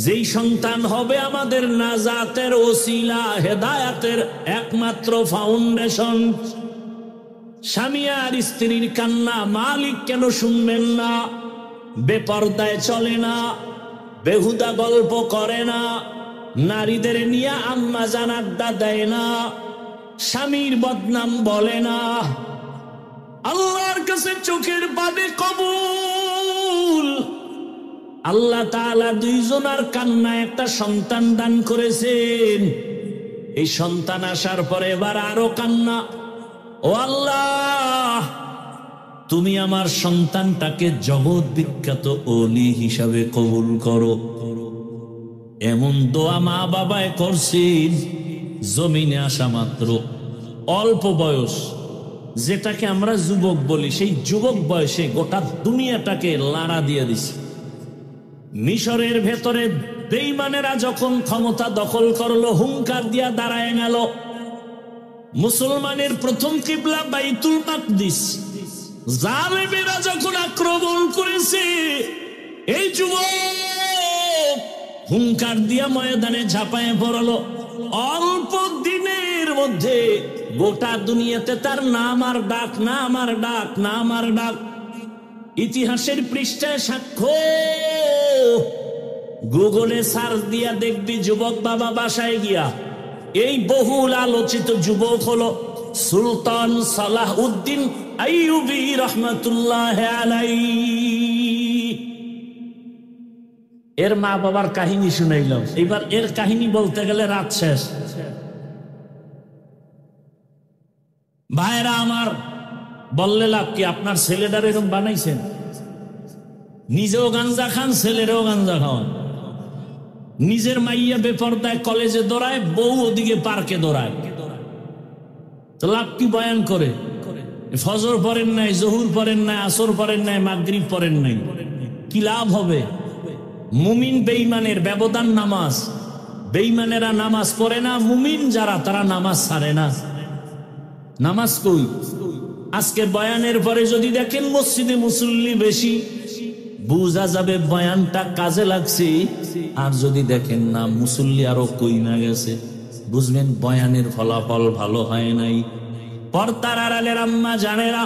যেই সন্তান হবে আমাদের নাজাতের ওসিলা, হেদায়াতের একমাত্র ফাউন্ডেশন। স্বামী আর স্ত্রীর কান্না মালিক কেন শুনবেন না? বেপরদায় চলে না, বেহুদা গল্প করে না, নারীদের নিয়ে আম্মা জান আড্ডা দেয় না, স্বামীর বদনাম বলে না, আল্লাহর কাছে চোখের পানি কবুল। আল্লাহ তাআলা দুইজনার কান্না একটা সন্তান দান করেছেন। এই সন্তান আসার পরে এবার আরো কান্না, ও আল্লাহ, তুমি আমার সন্তানটাকে জগৎ বিখ্যাত ওলি হিসাবে কবুল করো। এমন দোয়া মা বাবায় করছেন, জমিনে আসা মাত্র অল্প বয়স, যেটাকে আমরা যুবক বলি, সেই যুবক বয়সে গোটা দুনিয়াটাকে লাড়া দিয়ে দিছে। মিশরের ভেতরে বেঈমানেরা যখন ক্ষমতা দখল করলো, হুঙ্কার দিয়া দাঁড়ায় গেল, মুসলমানের প্রথম কিবলা বাইতুল মাকদিস, জালেমেরা যখন আক্রমণ করেছে, এই যুবক হুঙ্কার দিয়া ময়দানে ঝাঁপায় পড়লো। অল্প দিনের মধ্যে গোটা দুনিয়াতে তার নাম আর ডাক, নাম আর ডাক, নাম আর ডাক। ইতিহাসের পৃষ্ঠায় সাক্ষ্য, গুগলে সার্চ দিয়া দেখবি যুবক বাবা বাসায় গিয়া এই বহুল আলোচিত যুবক হলো সুলতান সালাহউদ্দিন আইয়ুবী রহমাতুল্লাহ আলাইহি। এর মা বাবার কাহিনী শুনাইলাম, এবার এর কাহিনী বলতে গেলে রাত শেষ। ভাইরা আমার, বললে লাভ কি? আপনার ছেলেটার এরকম বানাইছেন, নিজেও গাঞ্জা খান, ছেলেরও গাঞ্জা খাওয়ান, নিজের মাইয়া বেপরদায় কলেজে দৌড়ায়, বউ ওদিকে পার্কে দৌড়ায়, তো লাভ কি? বয়ান করে ফজর পড়েন নাই, জহুর পড়েন নাই, আসর পড়েন নাই, মাগরিব পড়েন নাই, কি লাভ হবে? মুমিন বেঈমানের ব্যবধান নামাজ। বেঈমানেরা নামাজ পড়ে না, মুমিন যারা তারা নামাজ ছাড়ে না। নামাজ কই? আজকে বয়ানের পরে যদি দেখেন মসজিদে মুসল্লি বেশি, বুঝা যাবে বয়ানটা কাজে লাগছে। আর যদি দেখেন না, মুসল্লি আরো কই না গেছে, বুঝবেন বয়ানের ফলাফল ভালো হয় নাই। পর্দার আড়ালের আম্মা জানেরা,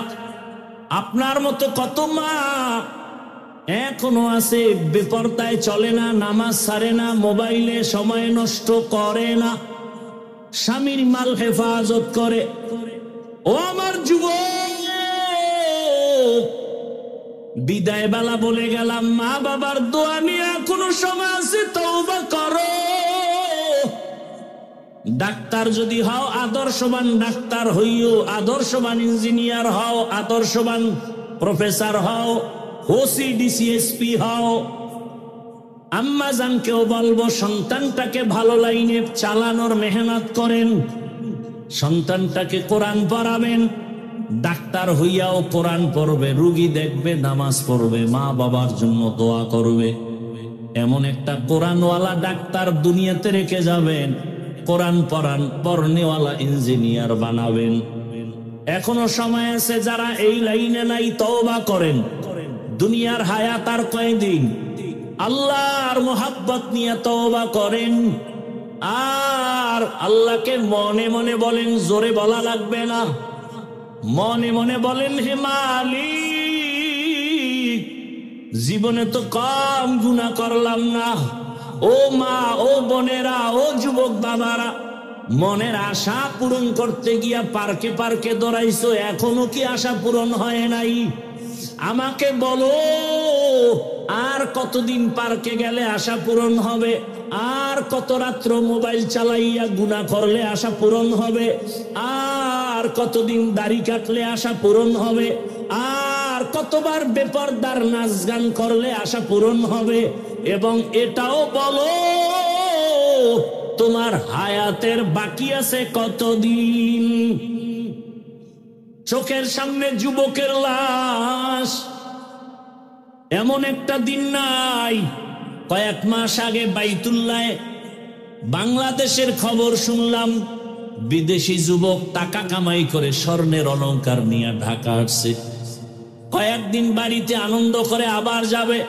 আপনার মতো কত মা এখনো আছে বেপরদায় চলে না, নামাজ ছাড়ে না, মোবাইলে সময় নষ্ট করে না, স্বামীর মাল হেফাজত করে। ও আমার যুবক, বিদায় বেলা বলে গেলাম, মা বাবার দোয়া নিয়ে এখনো সময় আছে, তওবা করো। ডাক্তার যদি হও, আদর্শবান ডাক্তার হইও, আদর্শবান ইঞ্জিনিয়ার হও, আদর্শবান প্রফেসর হও, ওসি ডিসি এসপি হও। আম্মা জানকেও বলবো, সন্তানটাকে ভালো লাইনে চালানোর মেহনত করেন, সন্তানটাকে কোরআন পড়াবেন। ডাক্তার হইয়াও কোরআন পড়বে, রুগী দেখবে, নামাজ পড়বে, মা বাবার জন্য দোয়া করবে। এমন একটা কোরআনওয়ালা ডাক্তার দুনিয়াতে রেখে যাবেন, কোরআন পড়নেওয়ালা ইঞ্জিনিয়ার বানাবেন। এখনো সময় আছে, যারা এই লাইনে নাই তওবা করেন। দুনিয়ার হায়াত আর কয়দিন, আল্লাহর মোহাব্বত নিয়ে তওবা করেন। আর আল্লাহকে মনে মনে বলেন, জোরে বলা লাগবে না, মনে মনে বলেন, হে মালিক, জীবনে তো কম গুনাহ করলাম না। ও মা, ও বোনেরা, ও যুবক বাবারা, মনের আশা পূরণ করতে গিয়া পার্কে পার্কে দৌড়াইছো, এখনো কি আশা পূরণ হয় নাই? আমাকে বলো, আর কতদিন পার্কে গেলে আশা পূরণ হবে? আর কত রাত্র মোবাইল চালাইয়া গুনাহ করলে আশা পূরণ হবে? আর কতদিন দাড়ি কাটলে আশা পূরণ হবে? আর কতবার বেপরদার নাচ গান করলে আশা পূরণ হবে? এবং এটাও বলো, তোমার হায়াতের বাকি আছে কতদিন? চোখের সামনে যুবকের লাশ। এমন একটা দিন নাই, কয়েক মাস আগে বাইতুল্লাহ বাংলাদেশের খবর শুনলাম, বিদেশি যুবক টাকা কামাই করে স্বর্ণের অলংকার নিয়ে ঢাকা আসছে। কয়েকদিন বাড়িতে আনন্দ করে আবার যাবে।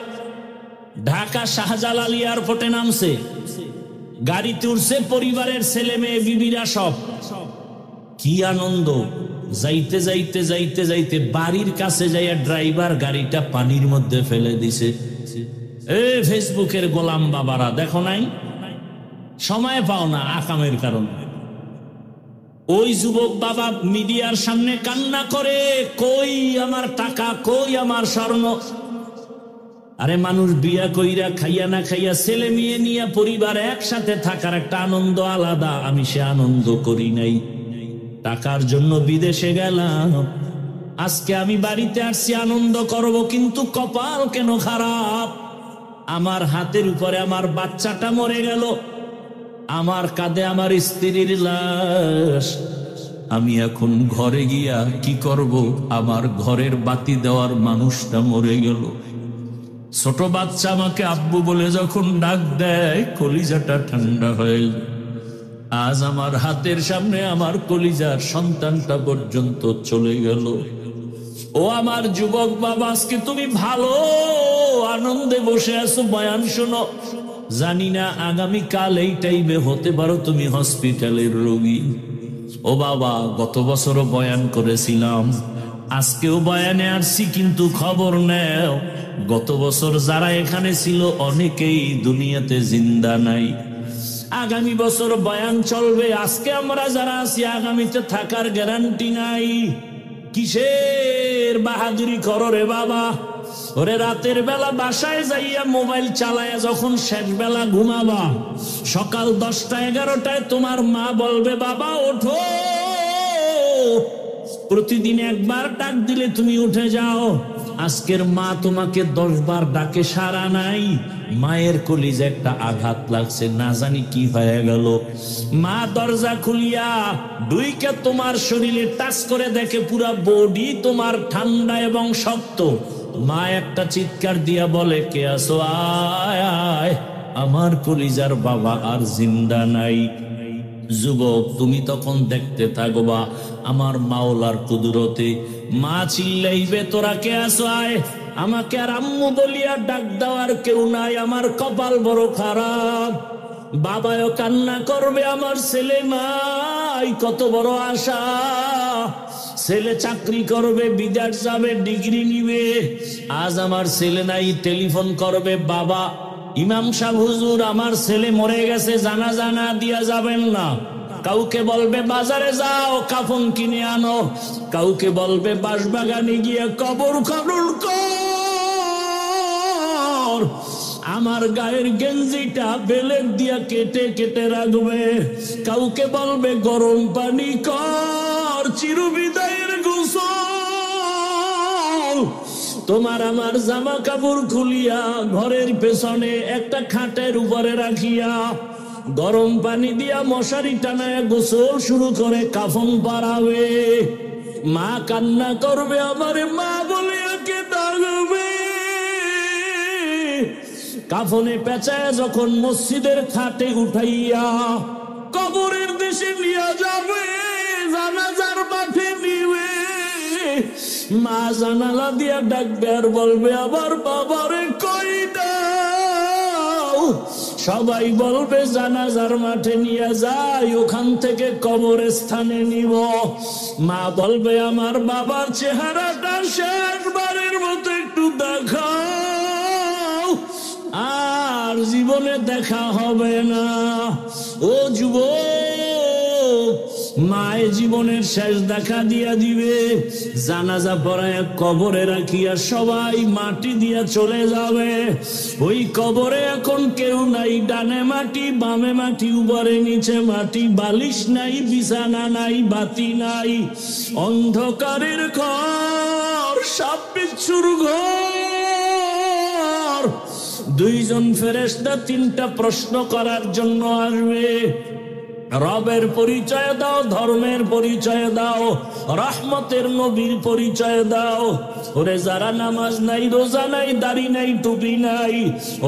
ঢাকা শাহজালাল এয়ারপোর্টে নামছে, গাড়িতে উঠছে পরিবারের ছেলে মেয়ে বিবিরা সব। কি আনন্দ! যাইতে যাইতে যাইতে যাইতে বাড়ির কাছে যাইয়া ড্রাইভার গাড়িটা পানির মধ্যে ফেলে দিছে। ফেসবুকের গোলাম বাবারা দেখো নাই? সময় পাও না আকামের কারণে। ওই যুবক বাবা মিডিয়ার সামনে কান্না করে, কই আমার টাকা, কই আমার স্বর্ণ? আরে মানুষ বিয়া কইরা খাইয়া না খাইয়া ছেলে মেয়ে নিয়ে পরিবার একসাথে থাকার একটা আনন্দ আলাদা। আমি সে আনন্দ করি নাই, টাকার জন্য বিদেশে গেলাম। আজকে আমি বাড়িতে আসছি আনন্দ করব, কিন্তু কপাল কেন খারাপ? আমার হাতের উপরে আমার বাচ্চাটা মরে গেল, আমার কাঁধে আমার স্ত্রীর লাশ। আমি এখন ঘরে গিয়া কি করব? আমার ঘরের বাতি দেওয়ার মানুষটা মরে গেল। ছোট বাচ্চা আমাকে আব্বু বলে যখন ডাক দেয়, কলিজাটা ঠান্ডা হয়ে যায়। আজ আমার হাতের সামনে আমার কলিজার সন্তানটা পর্যন্ত চলে গেল। ও আমার যুবক বাবা, আজকে তুমি ভালো আনন্দে বসে আছো, বয়ান শোনো। জানি না আগামী কাল এই টাইমে হতে পারো তুমি হসপিটালের রোগী। ও বাবা, গত বছরও বয়ান করেছিলাম, আজকেও বয়ানে আসছি, কিন্তু খবর নেও, গত বছর যারা এখানে ছিল অনেকেই দুনিয়াতে জিন্দা নাই। আগামী বছর বয়ান চলবে, আজকে আমরা যারা আছি আগামীতে থাকার গ্যারান্টি নাই। কিসের বাহাদুরি করো রে বাবা? ওরে রাতের বেলা বাসায় যাইয়া মোবাইল চালায়া যখন শেষ বেলা ঘুমাবা, সকাল 10টা-11টায় তোমার মা বলবে, বাবা ওঠো। প্রতিদিন একবার ডাক দিলে তুমি উঠে যাও। আজকের মা তোমাকে 10 বার ডাকে সাড়া নাই। মায়ের কলিজে একটা আঘাত লাগছে, না জানি কি হয়ে গেল। মা দরজা খুলিয়া দুইকে তোমার শরীরে টাচ করে দেখে পুরা বডি তোমার ঠান্ডা এবং শক্ত। মা একটা চিৎকার দিয়া বলে, কে আসো? আয় আয়, আমার কলিজার বাবা আর জিন্দা নাই। যুবক, তুমি তখন দেখতে থাকবা আমার মাওলার কুদরতে। মা চিল্লাইবে, তোরা কে আসো? আয়। আমাকে আর আম্মু বলিয়া ডাক দেওয়ার কেউ নাই, আমার কপাল বড় খারাপ। বাবাও কান্না করবে, আমার ছেলে নাই, কত বড় আশা। ছেলে চাকরি করবে, বিদেশ যাবে, ডিগ্রি নিবে। আজ আমার ছেলে নাই, টেলিফোন করবে, বাবা ইমাম সাহেব হুজুর আমার ছেলে মরে গেছে, জানাজা না দিয়া যাবেন না। কাউকে বলবে বাজারে যাও কাফন কিনে আনো, কাউকে বলবে বাঁশবাগানে গিয়ে কবর খনন কর, আমার গায়ের গেঞ্জিটা বেলেট দিয়া কেটে কেটে রাখবে। কাউকে বলবে গরম পানি কর, চিরবিদায়ের গোসল। তোমার আমার জামা কাপড় খুলিয়া ঘরের পেছনে একটা খাটের উপরে রাখিয়া গরম পানি দিয়া মশারি টানায় গোসল শুরু করে কাফন পরাবে। মা কান্না করবে, আমার মা বলে কে ডাকবে। কাফনে পেঁচায় যখন মসজিদের খাটে উঠাইয়া কবরের দেশে নিয়ে যাবে, জানাজার মাঠে নিবে, মা জানালা দিয়া ডাকবে আর বলবে, আবার বাবারে কই দাও। সবাই বলবে জানাজার মাঠে নিয়ে যাই, ওখান থেকে কবরের স্থানে নিব। মা বলবে, আমার বাবার চেহারাটা শেষবারের মতো একটু দেখাও। আর জীবনে দেখা হবে না। ও যুবক, মায়ের জীবনের শেষ দেখা দিয়া দিবে, জানাজা পড়ায় কবরে রাখিয়া সবাই মাটি দিয়া চলে যাবে। ওই কবরে এখন কেউ নাই, ডানে মাটি বামে মাটি উপরে নিচে মাটি, বালিশ নাই, বিছানা নাই, বাতি নাই, অন্ধকারের ঘর, সাপ বিচ্ছুর ঘর। দুইজন ফেরেশতা তিনটা প্রশ্ন করার জন্য আসবে। রবের পরিচয় দাও, ধর্মের পরিচয় দাও, রহমতের নবীর পরিচয় দাও। ওরে যারা নামাজ নাই, রোজা নাই, দাড়ি নাই, টুপি নাই,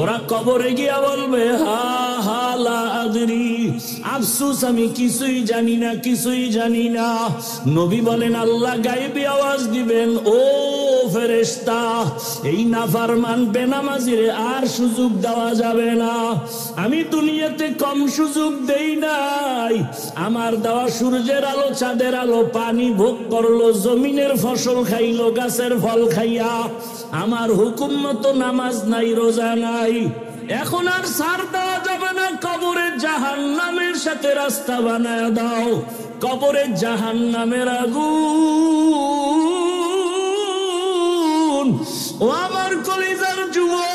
ওরা কবরে গিয়া বলবে হা হা লা আদরি, আফসোস আমি কিছুই জানি না, কিছুই জানি না। নবী বলেন আল্লাহ গায়েবী আওয়াজ দিবেন, ও ফেরেশতা, এই নাফরমান বেনামাজিরে আর সুযোগ দেওয়া যাবে না। আমি দুনিয়াতে কম সুযোগ দেই নাই। আমার দেওয়া সূর্যের আলো, চাঁদের আলো, পানি ভোগ করলো, জমিনের ফসল খাইলো, গাছের ফল খাইয়া। আমার হুকুম মতো নামাজ নাই, রোজা নাই। এখন আর ছাড় দেওয়া যাবে না। কবরে জাহান্নামের সাথে রাস্তা বানায় দাও। কবরে জাহান্নামের আগুন। ও আমার কলিজার যুবক,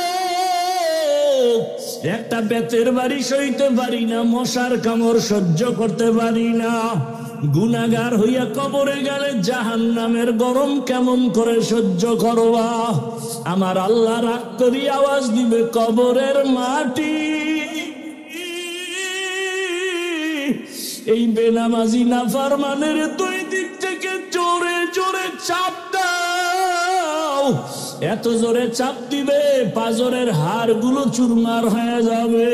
একটা বেতের বাড়ি সইতে পারি না, মশার কামড় সহ্য করতে পারি না। গুনাহগার হইয়া কবরে গেলে জাহান্নামের গরম কেমন করে সহ্য করবা? আমার আল্লাহ রাগ করি আওয়াজ দিবে, কবরের মাটি, এই বেনামাজি নাফরমানের দুই দিক থেকে জোরে জোরে চাপ দাও। এত জোরে চাপ দিবে পাজরের হাড়গুলো চুরমার হয়ে যাবে।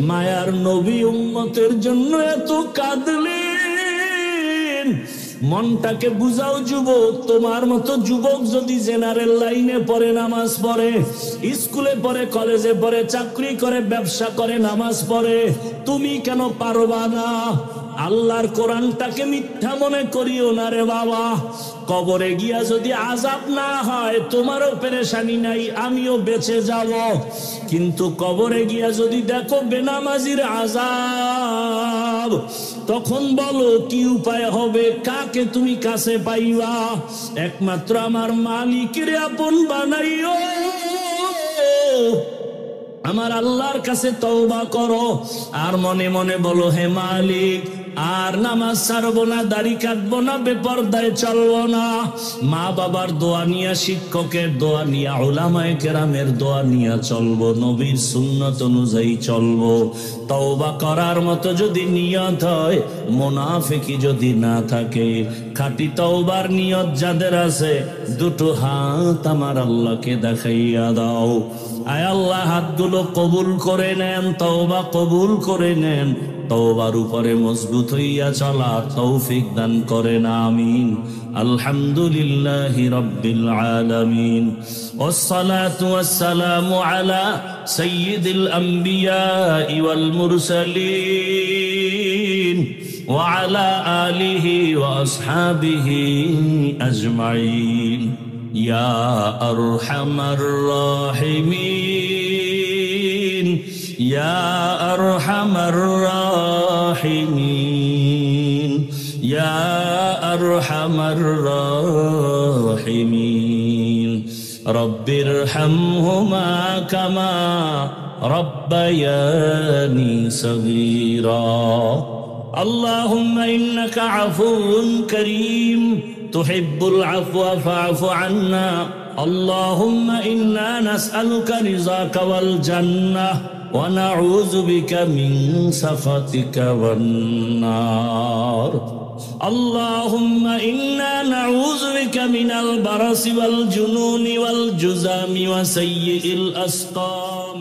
মায়ার নবী উম্মতের জন্য এত কাঁদলেন। মনটাকে বুঝাও যুবক, তোমার মতো যুবক যদি জেনারেল লাইনে পড়ে, নামাজ পড়ে, স্কুলে পড়ে, কলেজে পড়ে, চাকরি করে, ব্যবসা করে, নামাজ পড়ে, তুমি কেন পারবা না? আল্লাহর কোরআনটাকে মিথ্যা মনে করিও না রে বাবা। কবরে গিয়া যদি আযাব না হয়, তোমারও পেরেশানি নাই, আমিও বেঁচে যাব। কিন্তু কবরে গিয়া যদি দেখো বেনামাজির আযাব, তখন বলো কি উপায় হবে? কাকে তুমি কাছে পাইবা? একমাত্র আমার মালিকের আপন বানাইও। আমার আল্লাহর কাছে তওবা করো, আর মনে মনে বলো, হে মালিক, আর নামাজ ছাড়বো না, দাড়ি কাটবো না, বেপরদায় চলবো না। মা বাবার দোয়া নিয়া, শিক্ষকের দোয়া নিয়া, উলামায়ে কেরামের দোয়া নিয়া চলবো, নবীর সুন্নত অনুযায়ী চলবো। তওবা করার মতো যদি নিয়ত হয়, মুনাফিকি যদি না থাকে, খাঁটি তওবার নিয়ত যাদের আছে, দুটো হাত আমার আল্লাহকে দেখাইয়া দাও। আয় আল্লাহ, হাতগুলো কবুল করে নেন, তওবা কবুল করে নেন। তওবার উপরে মজবুত হইয়া চলা তৌফিক দান করেন, আমিন। আলহামদুলিল্লাহি রাব্বিল আলামিন, ওয়াসসালাতু ওয়াসসালামু আলা সাইয়্যিদিল আমবিয়া ওয়াল মুরসালিন ওয়া আলা আলিহি ওয়া আসহাবিহি আজমাইন। ইয়া আরহামার রাহিমিন, ইয়া আরহামার রাহিমিন, ইয়া আরহামার রাহিমিন। রব্বিরহামহুমা কামা রব্বায়ানি সগীরা। আল্লাহুম্মা ইন্নাকা আফুউন কারীম তুহিব্বুল আফওয়া ফা'ফু আন্না। আল্লাহুম্মা ইন্না নাসআলুকা রিযাকা ওয়াল জান্নাহ ওয়া নাউযু বিকা মিন সাখাতিকা ওয়ান নার। আল্লাহুম্মা ইন্না নাউযু বিকা মিনাল বারাসি ওয়াল জুনুনি ওয়াল জুযামি ওয়া সাইয়্যিল আসকাম।